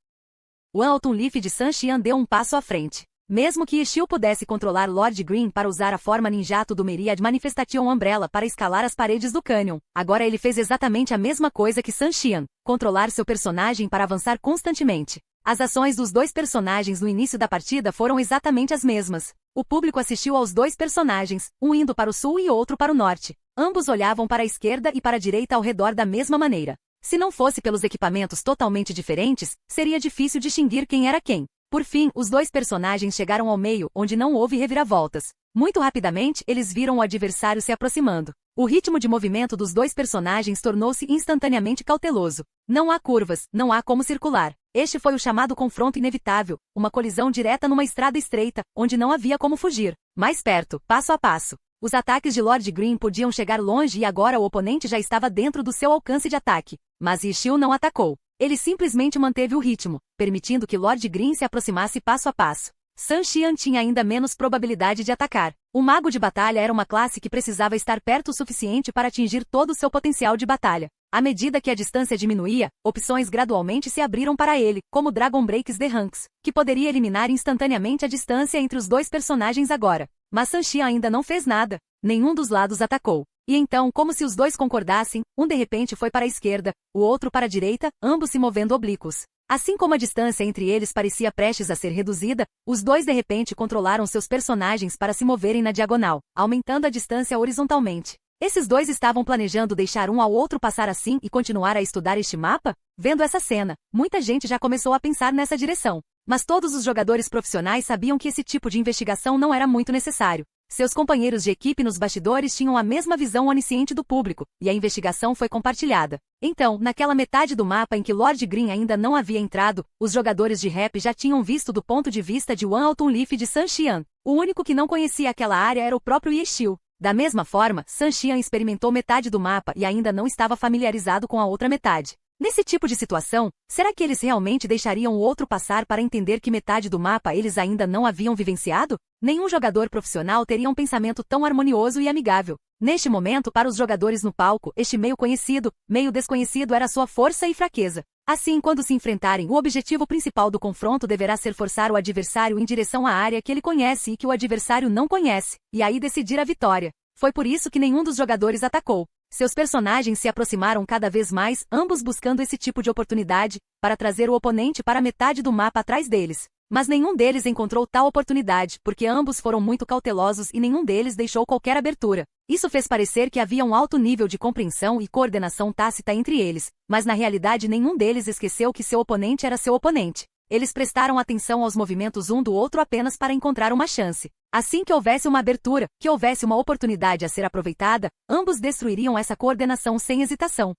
Wan Altunlif de Sun Xian deu um passo à frente. Mesmo que Yixiu pudesse controlar Lord Green para usar a forma ninjato do Myriad Manifestation Umbrella para escalar as paredes do cânion, agora ele fez exatamente a mesma coisa que Sun Xian, controlar seu personagem para avançar constantemente. As ações dos dois personagens no início da partida foram exatamente as mesmas. O público assistiu aos dois personagens, um indo para o sul e outro para o norte. Ambos olhavam para a esquerda e para a direita ao redor da mesma maneira. Se não fosse pelos equipamentos totalmente diferentes, seria difícil distinguir quem era quem. Por fim, os dois personagens chegaram ao meio, onde não houve reviravoltas. Muito rapidamente, eles viram o adversário se aproximando. O ritmo de movimento dos dois personagens tornou-se instantaneamente cauteloso. Não há curvas, não há como circular. Este foi o chamado confronto inevitável, uma colisão direta numa estrada estreita, onde não havia como fugir. Mais perto, passo a passo. Os ataques de Lord Green podiam chegar longe e agora o oponente já estava dentro do seu alcance de ataque. Mas Yixiu não atacou. Ele simplesmente manteve o ritmo, permitindo que Lord Green se aproximasse passo a passo. Sun Xian tinha ainda menos probabilidade de atacar. O mago de batalha era uma classe que precisava estar perto o suficiente para atingir todo o seu potencial de batalha. À medida que a distância diminuía, opções gradualmente se abriram para ele, como Dragon Breaks The Ranks, que poderia eliminar instantaneamente a distância entre os dois personagens agora. Mas Sun Xian ainda não fez nada. Nenhum dos lados atacou. E então, como se os dois concordassem, um de repente foi para a esquerda, o outro para a direita, ambos se movendo oblíquos. Assim como a distância entre eles parecia prestes a ser reduzida, os dois de repente controlaram seus personagens para se moverem na diagonal, aumentando a distância horizontalmente. Esses dois estavam planejando deixar um ao outro passar assim e continuar a estudar este mapa? Vendo essa cena, muita gente já começou a pensar nessa direção. Mas todos os jogadores profissionais sabiam que esse tipo de investigação não era muito necessário. Seus companheiros de equipe nos bastidores tinham a mesma visão onisciente do público, e a investigação foi compartilhada. Então, naquela metade do mapa em que Lord Green ainda não havia entrado, os jogadores de rap já tinham visto do ponto de vista de Wan Altunlif de Sun Xian. O único que não conhecia aquela área era o próprio Yixiu. Da mesma forma, Sun Xian experimentou metade do mapa e ainda não estava familiarizado com a outra metade. Nesse tipo de situação, será que eles realmente deixariam o outro passar para entender que metade do mapa eles ainda não haviam vivenciado? Nenhum jogador profissional teria um pensamento tão harmonioso e amigável. Neste momento, para os jogadores no palco, este meio conhecido, meio desconhecido era sua força e fraqueza. Assim, quando se enfrentarem, o objetivo principal do confronto deverá ser forçar o adversário em direção à área que ele conhece e que o adversário não conhece, e aí decidir a vitória. Foi por isso que nenhum dos jogadores atacou. Seus personagens se aproximaram cada vez mais, ambos buscando esse tipo de oportunidade, para trazer o oponente para a metade do mapa atrás deles. Mas nenhum deles encontrou tal oportunidade, porque ambos foram muito cautelosos e nenhum deles deixou qualquer abertura. Isso fez parecer que havia um alto nível de compreensão e coordenação tácita entre eles, mas na realidade nenhum deles esqueceu que seu oponente era seu oponente. Eles prestaram atenção aos movimentos um do outro apenas para encontrar uma chance. Assim que houvesse uma abertura, que houvesse uma oportunidade a ser aproveitada, ambos destruiriam essa coordenação sem hesitação.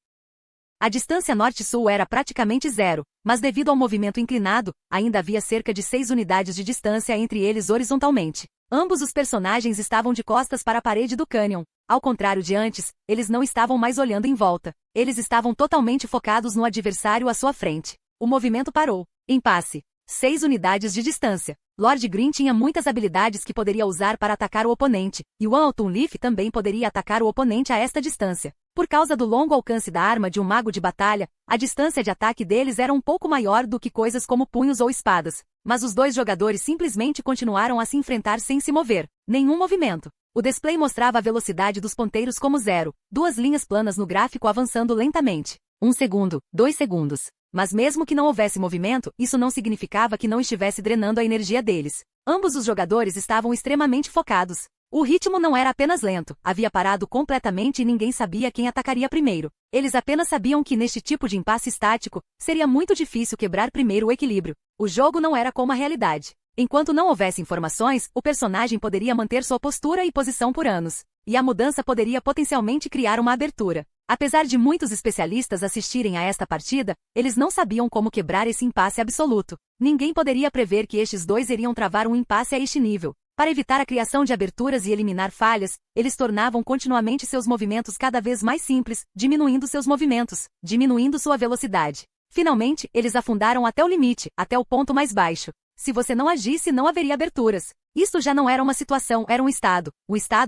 A distância norte-sul era praticamente zero, mas devido ao movimento inclinado, ainda havia cerca de 6 unidades de distância entre eles horizontalmente. Ambos os personagens estavam de costas para a parede do cânion. Ao contrário de antes, eles não estavam mais olhando em volta. Eles estavam totalmente focados no adversário à sua frente. O movimento parou. Impasse. 6 unidades de distância. Lord Green tinha muitas habilidades que poderia usar para atacar o oponente, e o Autumnleaf também poderia atacar o oponente a esta distância. Por causa do longo alcance da arma de um mago de batalha, a distância de ataque deles era um pouco maior do que coisas como punhos ou espadas. Mas os dois jogadores simplesmente continuaram a se enfrentar sem se mover. Nenhum movimento. O display mostrava a velocidade dos ponteiros como 0, 2 linhas planas no gráfico avançando lentamente. 1 segundo, 2 segundos. Mas mesmo que não houvesse movimento, isso não significava que não estivesse drenando a energia deles. Ambos os jogadores estavam extremamente focados. O ritmo não era apenas lento, havia parado completamente e ninguém sabia quem atacaria primeiro. Eles apenas sabiam que neste tipo de impasse estático, seria muito difícil quebrar primeiro o equilíbrio. O jogo não era como a realidade. Enquanto não houvesse informações, o personagem poderia manter sua postura e posição por anos. E a mudança poderia potencialmente criar uma abertura. Apesar de muitos especialistas assistirem a esta partida, eles não sabiam como quebrar esse impasse absoluto. Ninguém poderia prever que estes dois iriam travar um impasse a este nível. Para evitar a criação de aberturas e eliminar falhas, eles tornavam continuamente seus movimentos cada vez mais simples, diminuindo seus movimentos, diminuindo sua velocidade. Finalmente, eles afundaram até o limite, até o ponto mais baixo. Se você não agisse, não haveria aberturas. Isto já não era uma situação, era um estado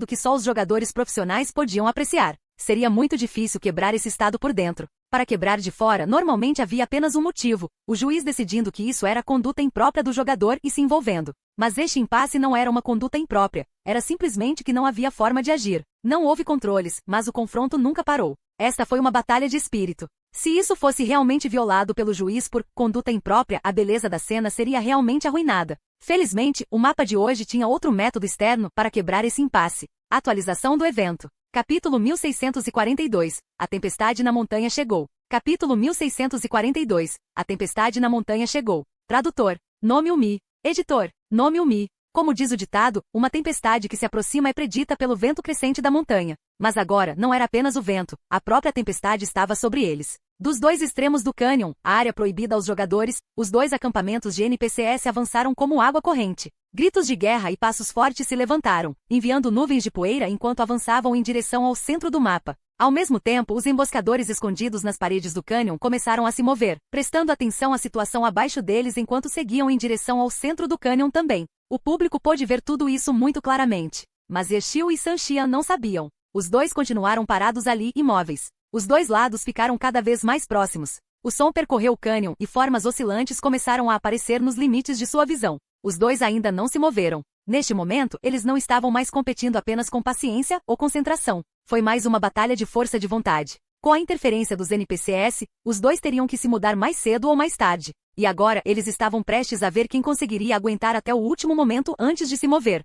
que só os jogadores profissionais podiam apreciar. Seria muito difícil quebrar esse estado por dentro. Para quebrar de fora, normalmente havia apenas um motivo, o juiz decidindo que isso era conduta imprópria do jogador e se envolvendo. Mas este impasse não era uma conduta imprópria, era simplesmente que não havia forma de agir. Não houve controles, mas o confronto nunca parou. Esta foi uma batalha de espírito. Se isso fosse realmente violado pelo juiz por conduta imprópria, a beleza da cena seria realmente arruinada. Felizmente, o mapa de hoje tinha outro método externo para quebrar esse impasse. Atualização do evento. Capítulo 1642. A tempestade na montanha chegou. Capítulo 1642. A tempestade na montanha chegou. Tradutor. Nome Umi. Editor. Nome Umi. Como diz o ditado, uma tempestade que se aproxima é predita pelo vento crescente da montanha. Mas agora, não era apenas o vento, a própria tempestade estava sobre eles. Dos dois extremos do cânion, a área proibida aos jogadores, os dois acampamentos de NPCs avançaram como água corrente. Gritos de guerra e passos fortes se levantaram, enviando nuvens de poeira enquanto avançavam em direção ao centro do mapa. Ao mesmo tempo, os emboscadores escondidos nas paredes do cânion começaram a se mover, prestando atenção à situação abaixo deles enquanto seguiam em direção ao centro do cânion também. O público pôde ver tudo isso muito claramente. Mas Yeshil e Sanxian não sabiam. Os dois continuaram parados ali, imóveis. Os dois lados ficaram cada vez mais próximos. O som percorreu o cânion e formas oscilantes começaram a aparecer nos limites de sua visão. Os dois ainda não se moveram. Neste momento, eles não estavam mais competindo apenas com paciência ou concentração. Foi mais uma batalha de força de vontade. Com a interferência dos NPCs, os dois teriam que se mudar mais cedo ou mais tarde. E agora, eles estavam prestes a ver quem conseguiria aguentar até o último momento antes de se mover.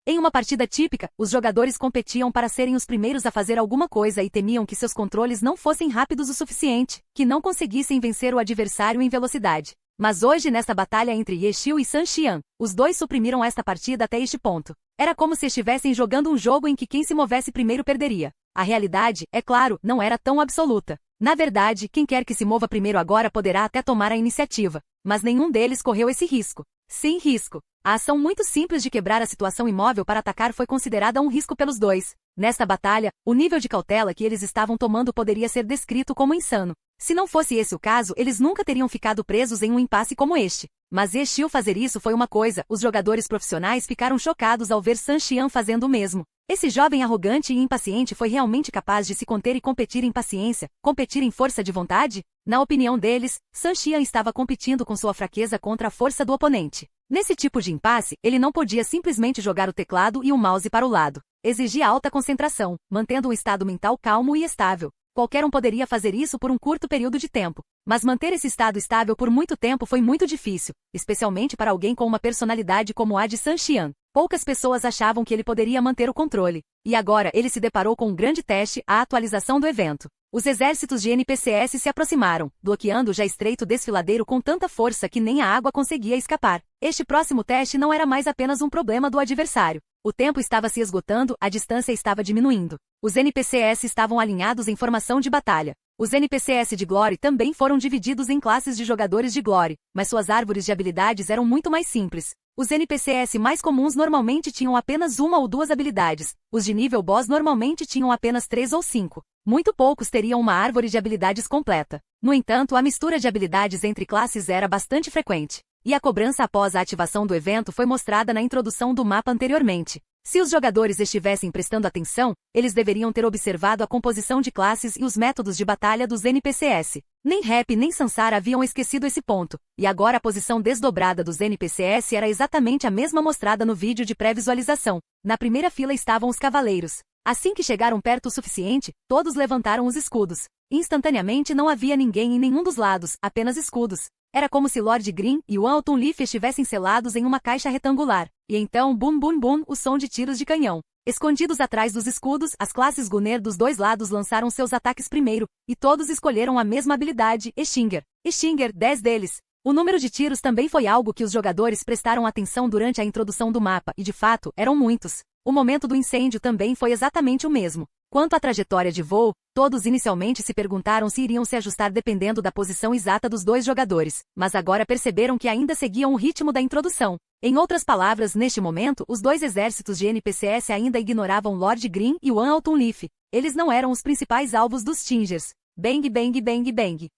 Em uma partida típica, os jogadores competiam para serem os primeiros a fazer alguma coisa e temiam que seus controles não fossem rápidos o suficiente, que não conseguissem vencer o adversário em velocidade. Mas hoje nesta batalha entre Yeshil e Sanxian, os dois suprimiram esta partida até este ponto. Era como se estivessem jogando um jogo em que quem se movesse primeiro perderia. A realidade, é claro, não era tão absoluta. Na verdade, quem quer que se mova primeiro agora poderá até tomar a iniciativa. Mas nenhum deles correu esse risco. Sem risco. A ação muito simples de quebrar a situação imóvel para atacar foi considerada um risco pelos dois. Nesta batalha, o nível de cautela que eles estavam tomando poderia ser descrito como insano. Se não fosse esse o caso, eles nunca teriam ficado presos em um impasse como este. Mas Yeshil fazer isso foi uma coisa, os jogadores profissionais ficaram chocados ao ver Sanxian fazendo o mesmo. Esse jovem arrogante e impaciente foi realmente capaz de se conter e competir em paciência, competir em força de vontade? Na opinião deles, Sanxian estava competindo com sua fraqueza contra a força do oponente. Nesse tipo de impasse, ele não podia simplesmente jogar o teclado e o mouse para o lado. Exigia alta concentração, mantendo um estado mental calmo e estável. Qualquer um poderia fazer isso por um curto período de tempo. Mas manter esse estado estável por muito tempo foi muito difícil, especialmente para alguém com uma personalidade como a de Sun Xian. Poucas pessoas achavam que ele poderia manter o controle. E agora ele se deparou com um grande teste, a atualização do evento. Os exércitos de NPCs se aproximaram, bloqueando o já estreito desfiladeiro com tanta força que nem a água conseguia escapar. Este próximo teste não era mais apenas um problema do adversário. O tempo estava se esgotando, a distância estava diminuindo. Os NPCs estavam alinhados em formação de batalha. Os NPCs de Glory também foram divididos em classes de jogadores de Glory, mas suas árvores de habilidades eram muito mais simples. Os NPCs mais comuns normalmente tinham apenas uma ou duas habilidades. Os de nível boss normalmente tinham apenas 3 ou 5. Muito poucos teriam uma árvore de habilidades completa. No entanto, a mistura de habilidades entre classes era bastante frequente. E a cobrança após a ativação do evento foi mostrada na introdução do mapa anteriormente. Se os jogadores estivessem prestando atenção, eles deveriam ter observado a composição de classes e os métodos de batalha dos NPCs. Nem Rap nem Sansara haviam esquecido esse ponto, e agora a posição desdobrada dos NPCs era exatamente a mesma mostrada no vídeo de pré-visualização. Na primeira fila estavam os cavaleiros. Assim que chegaram perto o suficiente, todos levantaram os escudos. Instantaneamente não havia ninguém em nenhum dos lados, apenas escudos. Era como se Lord Green e o Alton Leaf estivessem selados em uma caixa retangular. E então, bum bum bum, o som de tiros de canhão. Escondidos atrás dos escudos, as classes Gunner dos dois lados lançaram seus ataques primeiro, e todos escolheram a mesma habilidade, Extinguer. Extinguer, 10 deles. O número de tiros também foi algo que os jogadores prestaram atenção durante a introdução do mapa, e de fato, eram muitos. O momento do incêndio também foi exatamente o mesmo. Quanto à trajetória de voo, todos inicialmente se perguntaram se iriam se ajustar dependendo da posição exata dos dois jogadores, mas agora perceberam que ainda seguiam o ritmo da introdução. Em outras palavras, neste momento, os dois exércitos de NPCs ainda ignoravam Lord Green e o Alton Leaf. Eles não eram os principais alvos dos Tingers. Bang bang bang bang.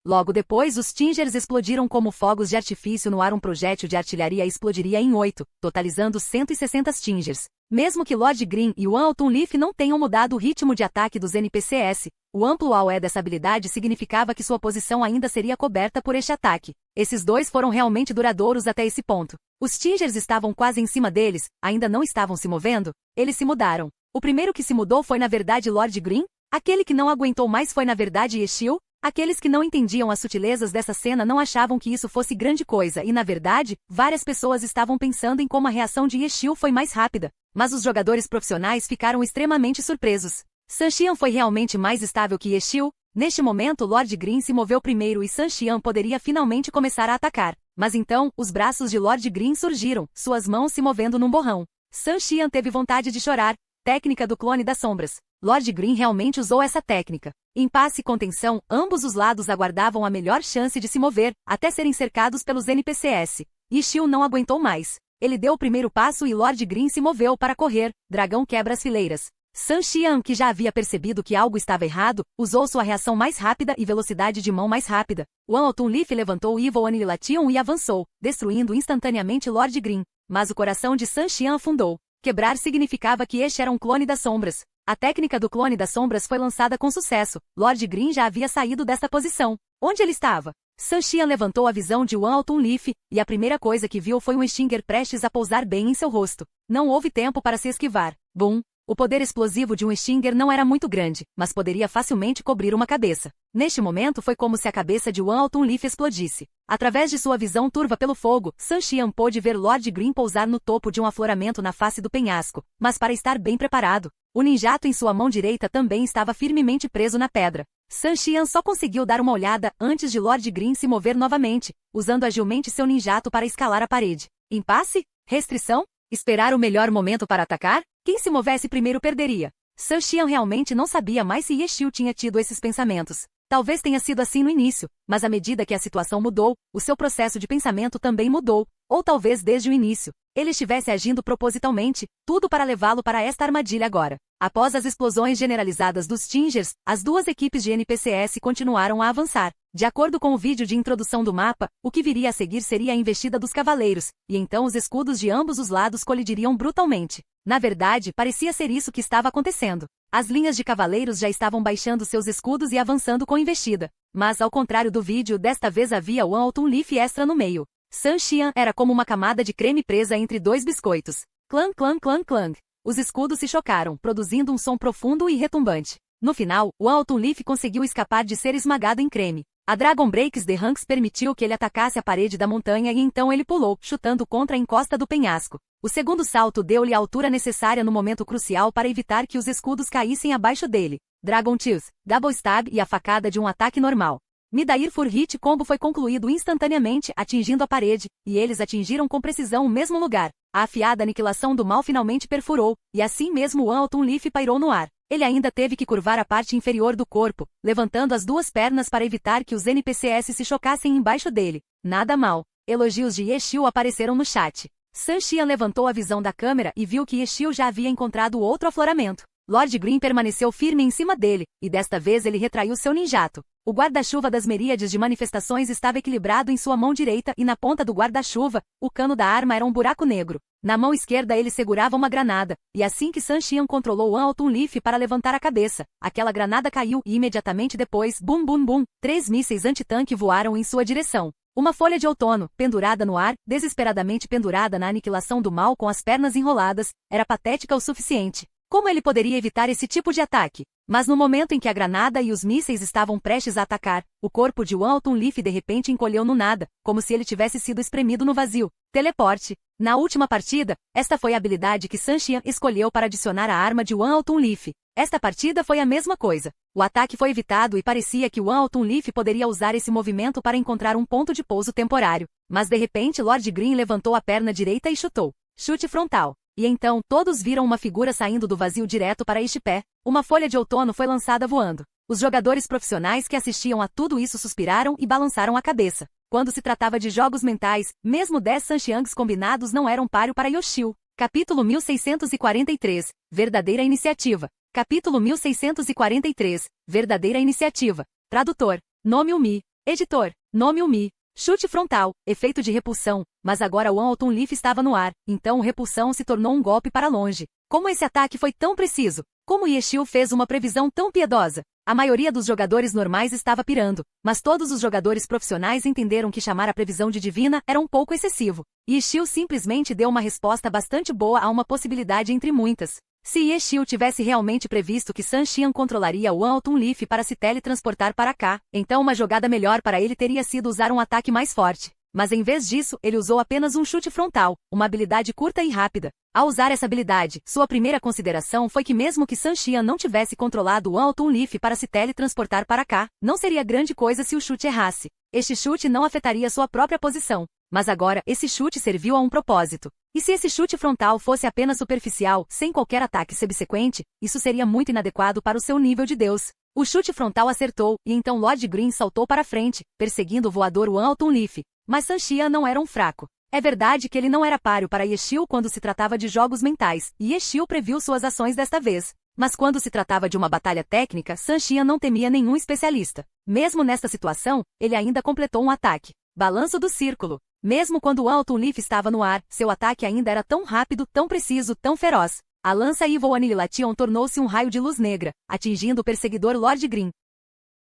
Logo depois, os Tingers explodiram como fogos de artifício no ar. Um projétil de artilharia explodiria em 8, totalizando 160 Tingers. Mesmo que Lord Green e o Alton Leaf não tenham mudado o ritmo de ataque dos NPCs, o amplo AOE dessa habilidade significava que sua posição ainda seria coberta por este ataque. Esses dois foram realmente duradouros até esse ponto. Os Tingers estavam quase em cima deles, ainda não estavam se movendo, eles se mudaram. O primeiro que se mudou foi na verdade Lord Green, aquele que não aguentou mais foi na verdade Yeshil. Aqueles que não entendiam as sutilezas dessa cena não achavam que isso fosse grande coisa e, na verdade, várias pessoas estavam pensando em como a reação de Yeshil foi mais rápida. Mas os jogadores profissionais ficaram extremamente surpresos. Sun Xian foi realmente mais estável que Yeshil. Neste momento, Lord Green se moveu primeiro e Sun Xian poderia finalmente começar a atacar. Mas então, os braços de Lord Green surgiram, suas mãos se movendo num borrão. Sun Xian teve vontade de chorar. Técnica do clone das sombras. Lord Green realmente usou essa técnica. Em passe e contenção, ambos os lados aguardavam a melhor chance de se mover, até serem cercados pelos NPCs. Yeshil não aguentou mais. Ele deu o primeiro passo e Lord Green se moveu para correr. Dragão quebra as fileiras. Sun Xian, que já havia percebido que algo estava errado, usou sua reação mais rápida e velocidade de mão mais rápida. O Alton Leaf levantou o Evil Annihilation e avançou, destruindo instantaneamente Lord Green. Mas o coração de Sun Xian afundou. Quebrar significava que este era um clone das sombras. A técnica do clone das sombras foi lançada com sucesso. Lord Green já havia saído dessa posição. Onde ele estava? Sun Xian levantou a visão de Alton Leaf, e a primeira coisa que viu foi um Extinguer prestes a pousar bem em seu rosto. Não houve tempo para se esquivar. Bum! O poder explosivo de um Extinguer não era muito grande, mas poderia facilmente cobrir uma cabeça. Neste momento foi como se a cabeça de Alton Leaf explodisse. Através de sua visão turva pelo fogo, Sun Xian pôde ver Lord Green pousar no topo de um afloramento na face do penhasco, mas para estar bem preparado. O ninjato em sua mão direita também estava firmemente preso na pedra. Sun Xian só conseguiu dar uma olhada antes de Lord Green se mover novamente, usando agilmente seu ninjato para escalar a parede. Impasse? Restrição? Esperar o melhor momento para atacar? Quem se movesse primeiro perderia. Sun Xian realmente não sabia mais se Yeshil tinha tido esses pensamentos. Talvez tenha sido assim no início, mas à medida que a situação mudou, o seu processo de pensamento também mudou. Ou talvez desde o início, ele estivesse agindo propositalmente, tudo para levá-lo para esta armadilha agora. Após as explosões generalizadas dos Tingers, as duas equipes de NPCs continuaram a avançar. De acordo com o vídeo de introdução do mapa, o que viria a seguir seria a investida dos cavaleiros, e então os escudos de ambos os lados colidiriam brutalmente. Na verdade, parecia ser isso que estava acontecendo. As linhas de cavaleiros já estavam baixando seus escudos e avançando com investida. Mas ao contrário do vídeo, desta vez havia o Alton Leaf extra no meio. Sun Xian era como uma camada de creme presa entre dois biscoitos. Clang clang clang clang. Os escudos se chocaram, produzindo um som profundo e retumbante. No final, o Alton Leaf conseguiu escapar de ser esmagado em creme. A Dragon Breaks The Ranks permitiu que ele atacasse a parede da montanha e então ele pulou, chutando contra a encosta do penhasco. O segundo salto deu-lhe a altura necessária no momento crucial para evitar que os escudos caíssem abaixo dele. Dragon Cheese, Double Stab e a facada de um ataque normal. Midair Full Hit Combo foi concluído instantaneamente, atingindo a parede, e eles atingiram com precisão o mesmo lugar. A afiada aniquilação do mal finalmente perfurou, e assim mesmo o Autumn Leaf pairou no ar. Ele ainda teve que curvar a parte inferior do corpo, levantando as duas pernas para evitar que os NPCs se chocassem embaixo dele. Nada mal. Elogios de Yeshil apareceram no chat. Sun Xian levantou a visão da câmera e viu que Yeshil já havia encontrado outro afloramento. Lord Green permaneceu firme em cima dele, e desta vez ele retraiu seu ninjato. O guarda-chuva das miríades de manifestações estava equilibrado em sua mão direita e na ponta do guarda-chuva, o cano da arma era um buraco negro. Na mão esquerda ele segurava uma granada, e assim que Sun Xian controlou Autumn Leaf para levantar a cabeça, aquela granada caiu e imediatamente depois, bum bum bum, 3 mísseis antitanque voaram em sua direção. Uma folha de outono, pendurada no ar, desesperadamente pendurada na aniquilação do mal com as pernas enroladas, era patética o suficiente. Como ele poderia evitar esse tipo de ataque? Mas no momento em que a granada e os mísseis estavam prestes a atacar, o corpo de Autumn Leaf de repente encolheu no nada, como se ele tivesse sido espremido no vazio. Teleporte. Na última partida, esta foi a habilidade que Sun Xian escolheu para adicionar à arma de Autumn Leaf. Esta partida foi a mesma coisa. O ataque foi evitado e parecia que Autumn Leaf poderia usar esse movimento para encontrar um ponto de pouso temporário. Mas de repente Lord Green levantou a perna direita e chutou. Chute frontal. E então, todos viram uma figura saindo do vazio direto para este pé. Uma folha de outono foi lançada voando. Os jogadores profissionais que assistiam a tudo isso suspiraram e balançaram a cabeça. Quando se tratava de jogos mentais, mesmo 10 Sanxiangs combinados não eram páreo para Yoshio. Capítulo 1643. Verdadeira iniciativa. Capítulo 1643. Verdadeira iniciativa. Tradutor. Nome Umi. Editor. Nome Umi. Chute frontal, efeito de repulsão, mas agora o Autumn Leaf estava no ar, então repulsão se tornou um golpe para longe. Como esse ataque foi tão preciso? Como Yeshil fez uma previsão tão piedosa? A maioria dos jogadores normais estava pirando, mas todos os jogadores profissionais entenderam que chamar a previsão de divina era um pouco excessivo. Yeshil simplesmente deu uma resposta bastante boa a uma possibilidade entre muitas. Se Yeshil tivesse realmente previsto que Sun Xian controlaria o Autumn Leaf para se teletransportar para cá, então uma jogada melhor para ele teria sido usar um ataque mais forte. Mas em vez disso, ele usou apenas um chute frontal, uma habilidade curta e rápida. Ao usar essa habilidade, sua primeira consideração foi que mesmo que Sun Xian não tivesse controlado o Autumn Leaf para se teletransportar para cá, não seria grande coisa se o chute errasse. Este chute não afetaria sua própria posição. Mas agora, esse chute serviu a um propósito. E se esse chute frontal fosse apenas superficial, sem qualquer ataque subsequente, isso seria muito inadequado para o seu nível de Deus. O chute frontal acertou, e então Lord Green saltou para frente, perseguindo o voador Autumn Leaf. Mas Sun Xian não era um fraco. É verdade que ele não era páreo para Yeshil quando se tratava de jogos mentais, e Yeshil previu suas ações desta vez. Mas quando se tratava de uma batalha técnica, Sun Xian não temia nenhum especialista. Mesmo nesta situação, ele ainda completou um ataque. Balanço do círculo. Mesmo quando o Autumn Leaf estava no ar, seu ataque ainda era tão rápido, tão preciso, tão feroz. A lança Evil Annihilation tornou-se um raio de luz negra, atingindo o perseguidor Lord Green.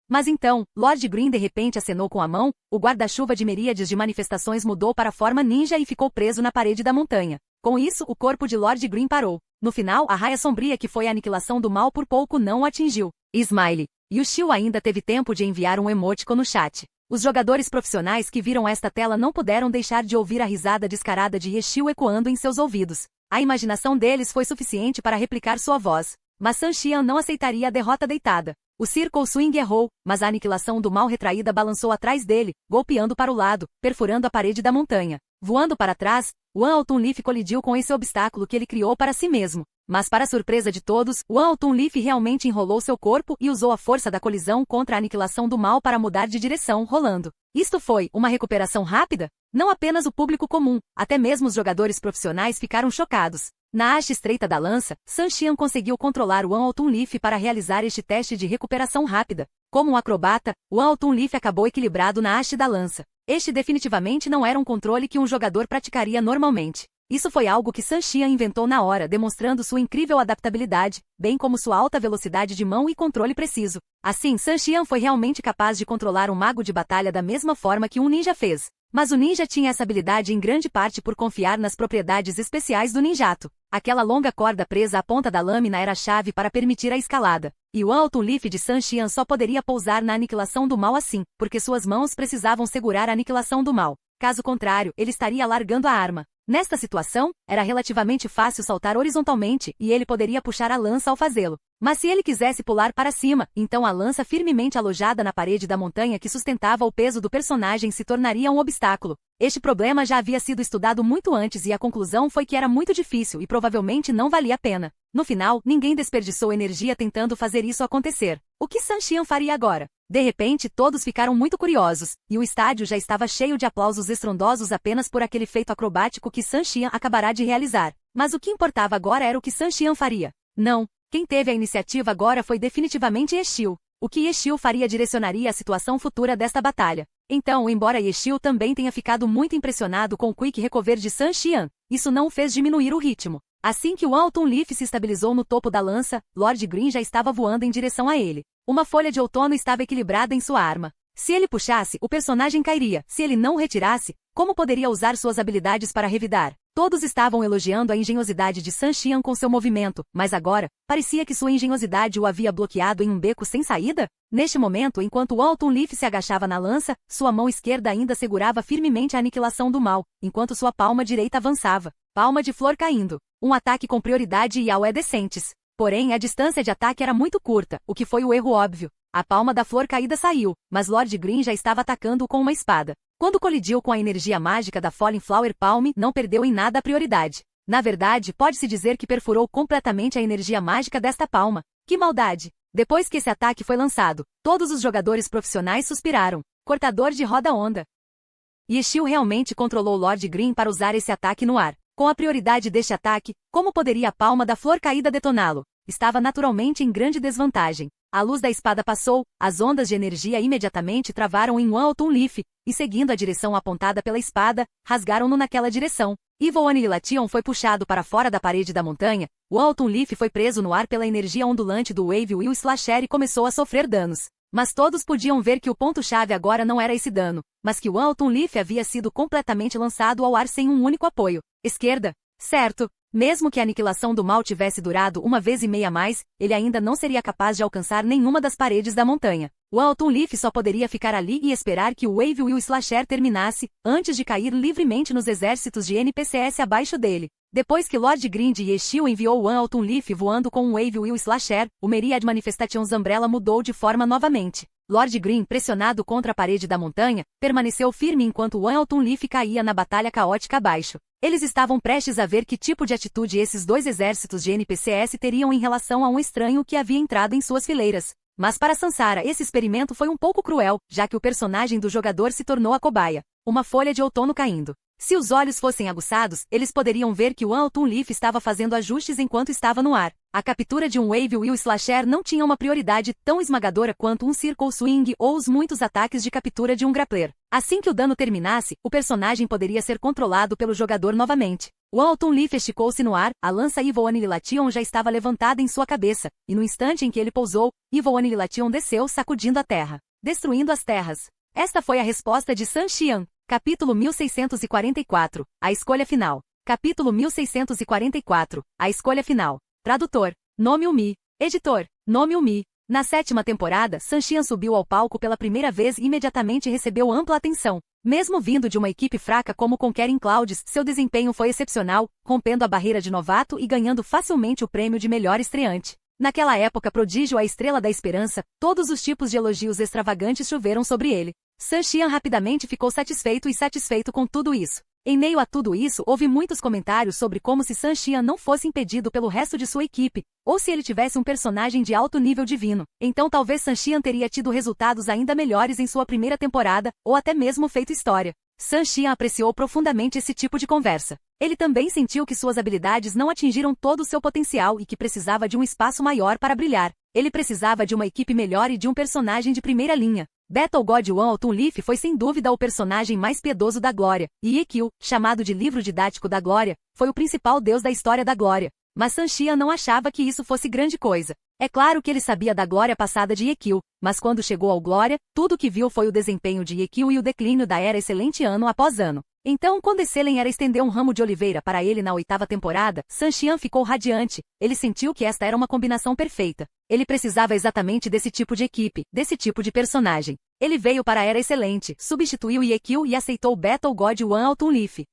Mas então, Lord Green de repente acenou com a mão, o guarda-chuva de miríades de manifestações mudou para a forma ninja e ficou preso na parede da montanha. Com isso, o corpo de Lord Green parou. No final, a raia sombria que foi a aniquilação do mal por pouco não o atingiu. Smiley. Yushio ainda teve tempo de enviar um emoticon no chat. Os jogadores profissionais que viram esta tela não puderam deixar de ouvir a risada descarada de Yeshil ecoando em seus ouvidos. A imaginação deles foi suficiente para replicar sua voz. Mas Sun Xian não aceitaria a derrota deitada. O Circle Swing errou, mas a aniquilação do mal retraída balançou atrás dele, golpeando para o lado, perfurando a parede da montanha. Voando para trás, o Autumn Leaf colidiu com esse obstáculo que ele criou para si mesmo. Mas para surpresa de todos, o Autumn Leaf realmente enrolou seu corpo e usou a força da colisão contra a aniquilação do mal para mudar de direção, rolando. Isto foi uma recuperação rápida? Não apenas o público comum, até mesmo os jogadores profissionais ficaram chocados. Na haste estreita da lança, Sun Xian conseguiu controlar o Autumn Leaf para realizar este teste de recuperação rápida. Como um acrobata, o Autumn Leaf acabou equilibrado na haste da lança. Este definitivamente não era um controle que um jogador praticaria normalmente. Isso foi algo que Sun Xian inventou na hora, demonstrando sua incrível adaptabilidade, bem como sua alta velocidade de mão e controle preciso. Assim, Sun Xian foi realmente capaz de controlar um mago de batalha da mesma forma que um ninja fez. Mas o ninja tinha essa habilidade em grande parte por confiar nas propriedades especiais do ninjato. Aquela longa corda presa à ponta da lâmina era a chave para permitir a escalada. E o Autumn Leaf de Sun Xian só poderia pousar na aniquilação do mal assim, porque suas mãos precisavam segurar a aniquilação do mal. Caso contrário, ele estaria largando a arma. Nesta situação, era relativamente fácil saltar horizontalmente e ele poderia puxar a lança ao fazê-lo. Mas se ele quisesse pular para cima, então a lança firmemente alojada na parede da montanha que sustentava o peso do personagem se tornaria um obstáculo. Este problema já havia sido estudado muito antes e a conclusão foi que era muito difícil e provavelmente não valia a pena. No final, ninguém desperdiçou energia tentando fazer isso acontecer. O que Sun Xian faria agora? De repente, todos ficaram muito curiosos, e o estádio já estava cheio de aplausos estrondosos apenas por aquele feito acrobático que Sun Xian acabará de realizar. Mas o que importava agora era o que Sun Xian faria. Não, quem teve a iniciativa agora foi definitivamente Yexiu. O que Yexiu faria direcionaria a situação futura desta batalha. Então, embora Yexiu também tenha ficado muito impressionado com o quick recover de Sun Xian, isso não o fez diminuir o ritmo. Assim que o Autumn Leaf se estabilizou no topo da lança, Lord Green já estava voando em direção a ele. Uma folha de outono estava equilibrada em sua arma. Se ele puxasse, o personagem cairia. Se ele não retirasse, como poderia usar suas habilidades para revidar? Todos estavam elogiando a engenhosidade de Sun Xian com seu movimento, mas agora, parecia que sua engenhosidade o havia bloqueado em um beco sem saída? Neste momento, enquanto o Autumn Leaf se agachava na lança, sua mão esquerda ainda segurava firmemente a aniquilação do mal, enquanto sua palma direita avançava. Palma de flor caindo. Um ataque com prioridade e ao decentes. Porém, a distância de ataque era muito curta, o que foi o erro óbvio. A palma da flor caída saiu, mas Lord Green já estava atacando-o com uma espada. Quando colidiu com a energia mágica da Fallen Flower Palm, não perdeu em nada a prioridade. Na verdade, pode-se dizer que perfurou completamente a energia mágica desta palma. Que maldade! Depois que esse ataque foi lançado, todos os jogadores profissionais suspiraram. Cortador de roda-onda. Yexiu realmente controlou Lord Green para usar esse ataque no ar. Com a prioridade deste ataque, como poderia a palma da flor caída detoná-lo? Estava naturalmente em grande desvantagem. A luz da espada passou, as ondas de energia imediatamente travaram em Autumn Leaf, e seguindo a direção apontada pela espada, rasgaram-no naquela direção. Evil Annihilation foi puxado para fora da parede da montanha, o Autumn Leaf foi preso no ar pela energia ondulante do Wave e o Slasher e começou a sofrer danos. Mas todos podiam ver que o ponto-chave agora não era esse dano, mas que o Autumn Leaf havia sido completamente lançado ao ar sem um único apoio. Esquerda. Certo. Mesmo que a aniquilação do mal tivesse durado uma vez e meia a mais, ele ainda não seria capaz de alcançar nenhuma das paredes da montanha. O Autumn Leaf só poderia ficar ali e esperar que o Wave e o Slasher terminasse, antes de cair livremente nos exércitos de NPCs abaixo dele. Depois que Lord Green de Yexiu enviou o Autumn Leaf voando com o Wave e o Slasher, o Myriad Manifestations Umbrella mudou de forma novamente. Lord Green, pressionado contra a parede da montanha, permaneceu firme enquanto o Autumn Leaf caía na batalha caótica abaixo. Eles estavam prestes a ver que tipo de atitude esses dois exércitos de NPCs teriam em relação a um estranho que havia entrado em suas fileiras. Mas para Sansara esse experimento foi um pouco cruel, já que o personagem do jogador se tornou a cobaia. Uma folha de outono caindo. Se os olhos fossem aguçados, eles poderiam ver que o Autumn Leaf estava fazendo ajustes enquanto estava no ar. A captura de um Wave e o Slasher não tinha uma prioridade tão esmagadora quanto um Circle Swing ou os muitos ataques de captura de um grappler. Assim que o dano terminasse, o personagem poderia ser controlado pelo jogador novamente. O Autumn Leaf esticou-se no ar, a lança Evil Annihilation já estava levantada em sua cabeça, e no instante em que ele pousou, Evil Annihilation desceu sacudindo a terra, destruindo as terras. Esta foi a resposta de Sun Xian. Capítulo 1644. A escolha final. Capítulo 1644. A escolha final. Tradutor. Nome Umi. Editor. Nome Umi. Na 7ª temporada, Sun Xian subiu ao palco pela primeira vez e imediatamente recebeu ampla atenção. Mesmo vindo de uma equipe fraca como Conquering Clouds, seu desempenho foi excepcional, rompendo a barreira de novato e ganhando facilmente o prêmio de melhor estreante. Naquela época prodígio a estrela da esperança, todos os tipos de elogios extravagantes choveram sobre ele. Sun Xian rapidamente ficou satisfeito com tudo isso. Em meio a tudo isso, houve muitos comentários sobre como se Sun Xian não fosse impedido pelo resto de sua equipe, ou se ele tivesse um personagem de alto nível divino. Então talvez Sun Xian teria tido resultados ainda melhores em sua primeira temporada, ou até mesmo feito história. Sun Xian apreciou profundamente esse tipo de conversa. Ele também sentiu que suas habilidades não atingiram todo o seu potencial e que precisava de um espaço maior para brilhar. Ele precisava de uma equipe melhor e de um personagem de primeira linha. Battle God One Autumn Leaf foi sem dúvida o personagem mais piedoso da Glória, e Ikkyu, chamado de livro didático da Glória, foi o principal deus da história da Glória. Mas Sanxian não achava que isso fosse grande coisa. É claro que ele sabia da glória passada de Ikkyu, mas quando chegou ao Glória, tudo o que viu foi o desempenho de Ikkyu e o declínio da Era Excelente ano após ano. Então, quando Excelente Era estendeu um ramo de oliveira para ele na 8ª temporada, Sanxian ficou radiante. Ele sentiu que esta era uma combinação perfeita. Ele precisava exatamente desse tipo de equipe, desse tipo de personagem. Ele veio para a Era Excelente, substituiu Ikkyu e aceitou Battle God One Autumn Leaf.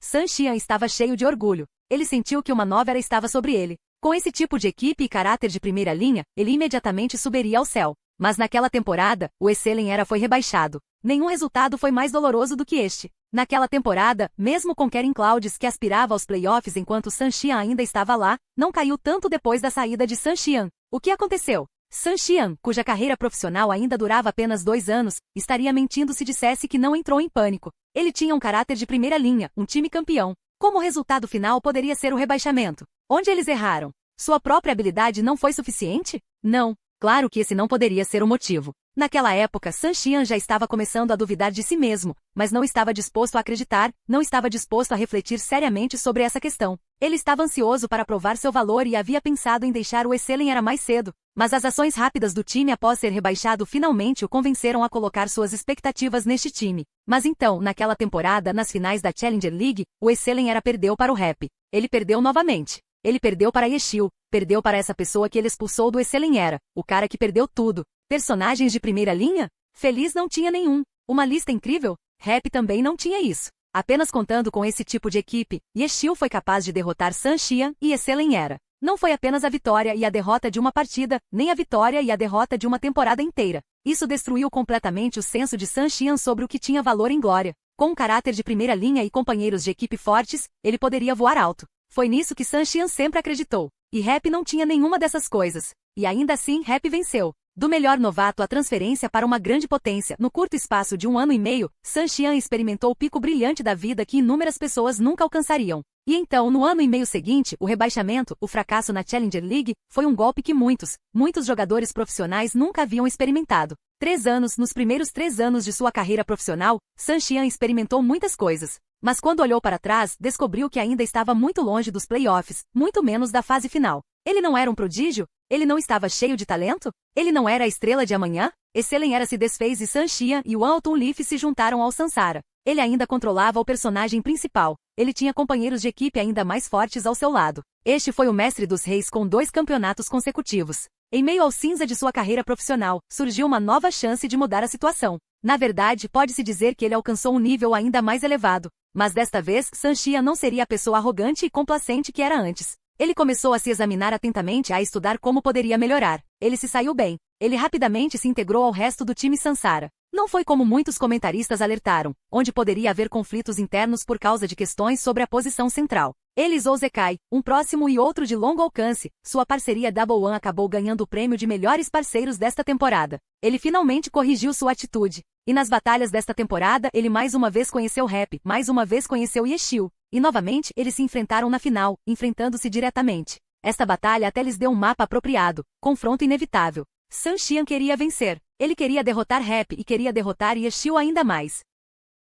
Sanxian estava cheio de orgulho. Ele sentiu que uma nova era estava sobre ele. Com esse tipo de equipe e caráter de primeira linha, ele imediatamente subiria ao céu. Mas naquela temporada, o Excelente Era foi rebaixado. Nenhum resultado foi mais doloroso do que este. Naquela temporada, mesmo com Karen Clouds que aspirava aos playoffs enquanto Sanxian ainda estava lá, não caiu tanto depois da saída de Sanxian. O que aconteceu? Sanxian, cuja carreira profissional ainda durava apenas 2 anos, estaria mentindo se dissesse que não entrou em pânico. Ele tinha um caráter de primeira linha, um time campeão. Como o resultado final poderia ser o rebaixamento? Onde eles erraram? Sua própria habilidade não foi suficiente? Não. Claro que esse não poderia ser o motivo. Naquela época, Sanxian já estava começando a duvidar de si mesmo, mas não estava disposto a acreditar, não estava disposto a refletir seriamente sobre essa questão. Ele estava ansioso para provar seu valor e havia pensado em deixar o Excelente Era mais cedo, mas as ações rápidas do time após ser rebaixado finalmente o convenceram a colocar suas expectativas neste time. Mas então, naquela temporada, nas finais da Challenger League, o Excelente Era perdeu para o Rap. Ele perdeu novamente. Ele perdeu para Yeshil, perdeu para essa pessoa que ele expulsou do Excelente Era, o cara que perdeu tudo. Personagens de primeira linha? Feliz não tinha nenhum. Uma lista incrível? Rap também não tinha isso. Apenas contando com esse tipo de equipe, Yeshil foi capaz de derrotar Sanxian e Excelente Era. Não foi apenas a vitória e a derrota de uma partida, nem a vitória e a derrota de uma temporada inteira. Isso destruiu completamente o senso de Sanxian sobre o que tinha valor em Glória. Com um caráter de primeira linha e companheiros de equipe fortes, ele poderia voar alto. Foi nisso que Sanxian sempre acreditou. E Rap não tinha nenhuma dessas coisas. E ainda assim Rap venceu. Do melhor novato à transferência para uma grande potência, no curto espaço de 1 ano e meio, Sanxian experimentou o pico brilhante da vida que inúmeras pessoas nunca alcançariam. E então, no ano e meio seguinte, o rebaixamento, o fracasso na Challenger League, foi um golpe que muitos jogadores profissionais nunca haviam experimentado. 3 anos, nos primeiros 3 anos de sua carreira profissional, Sanxian experimentou muitas coisas. Mas quando olhou para trás, descobriu que ainda estava muito longe dos playoffs, muito menos da fase final. Ele não era um prodígio? Ele não estava cheio de talento? Ele não era a estrela de amanhã? Excelente Era se desfez e Sanxian e o Autumn Leaf se juntaram ao Sansara. Ele ainda controlava o personagem principal. Ele tinha companheiros de equipe ainda mais fortes ao seu lado. Este foi o mestre dos reis com 2 campeonatos consecutivos. Em meio ao cinza de sua carreira profissional, surgiu uma nova chance de mudar a situação. Na verdade, pode-se dizer que ele alcançou um nível ainda mais elevado. Mas desta vez, Sanxian não seria a pessoa arrogante e complacente que era antes. Ele começou a se examinar atentamente e a estudar como poderia melhorar. Ele se saiu bem. Ele rapidamente se integrou ao resto do time Sansara. Não foi como muitos comentaristas alertaram, onde poderia haver conflitos internos por causa de questões sobre a posição central. Ele e Zekai, um próximo e outro de longo alcance, sua parceria Double One acabou ganhando o prêmio de melhores parceiros desta temporada. Ele finalmente corrigiu sua atitude. E nas batalhas desta temporada, ele mais uma vez conheceu Rap, mais uma vez conheceu Yeshil. E novamente, eles se enfrentaram na final, enfrentando-se diretamente. Esta batalha até lhes deu um mapa apropriado, confronto inevitável. Sanxian queria vencer. Ele queria derrotar Rap e queria derrotar Yeshil ainda mais.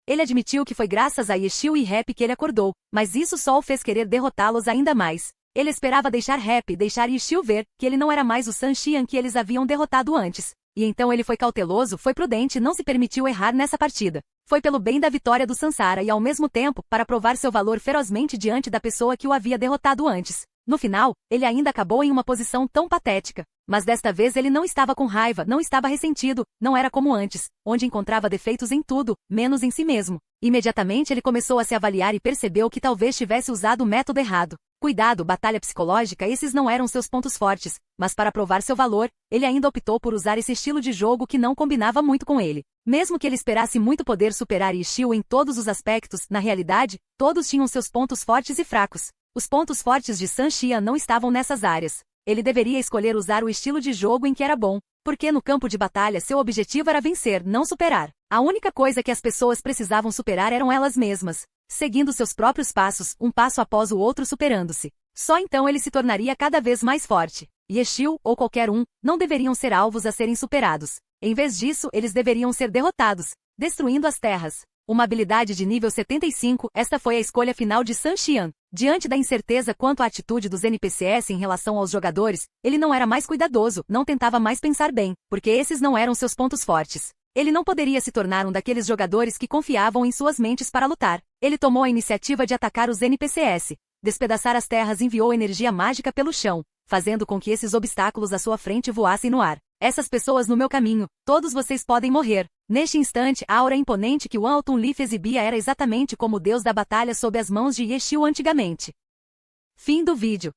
Ele admitiu que foi graças a Yeshil e Rap que ele acordou, mas isso só o fez querer derrotá-los ainda mais. Ele esperava deixar Rap, deixar Yeshil ver que ele não era mais o Sanxian que eles haviam derrotado antes. E então ele foi cauteloso, foi prudente e não se permitiu errar nessa partida. Foi pelo bem da vitória do Sansara e ao mesmo tempo, para provar seu valor ferozmente diante da pessoa que o havia derrotado antes. No final, ele ainda acabou em uma posição tão patética. Mas desta vez ele não estava com raiva, não estava ressentido, não era como antes, onde encontrava defeitos em tudo, menos em si mesmo. Imediatamente ele começou a se avaliar e percebeu que talvez tivesse usado o método errado. Cuidado, batalha psicológica, esses não eram seus pontos fortes, mas para provar seu valor, ele ainda optou por usar esse estilo de jogo que não combinava muito com ele. Mesmo que ele esperasse muito poder superar Yeshil em todos os aspectos, na realidade, todos tinham seus pontos fortes e fracos. Os pontos fortes de Sanxian não estavam nessas áreas. Ele deveria escolher usar o estilo de jogo em que era bom, porque no campo de batalha seu objetivo era vencer, não superar. A única coisa que as pessoas precisavam superar eram elas mesmas, seguindo seus próprios passos, um passo após o outro superando-se. Só então ele se tornaria cada vez mais forte. Yeshil, ou qualquer um, não deveriam ser alvos a serem superados. Em vez disso, eles deveriam ser derrotados, destruindo as terras. Uma habilidade de nível 75, esta foi a escolha final de Sun Xian. Diante da incerteza quanto à atitude dos NPCs em relação aos jogadores, ele não era mais cuidadoso, não tentava mais pensar bem, porque esses não eram seus pontos fortes. Ele não poderia se tornar um daqueles jogadores que confiavam em suas mentes para lutar. Ele tomou a iniciativa de atacar os NPCs. Despedaçar as terras enviou energia mágica pelo chão, fazendo com que esses obstáculos à sua frente voassem no ar. Essas pessoas no meu caminho, todos vocês podem morrer. Neste instante, a aura imponente que Wan Altunlif exibia era exatamente como o deus da batalha sob as mãos de Yeshiu antigamente. Fim do vídeo.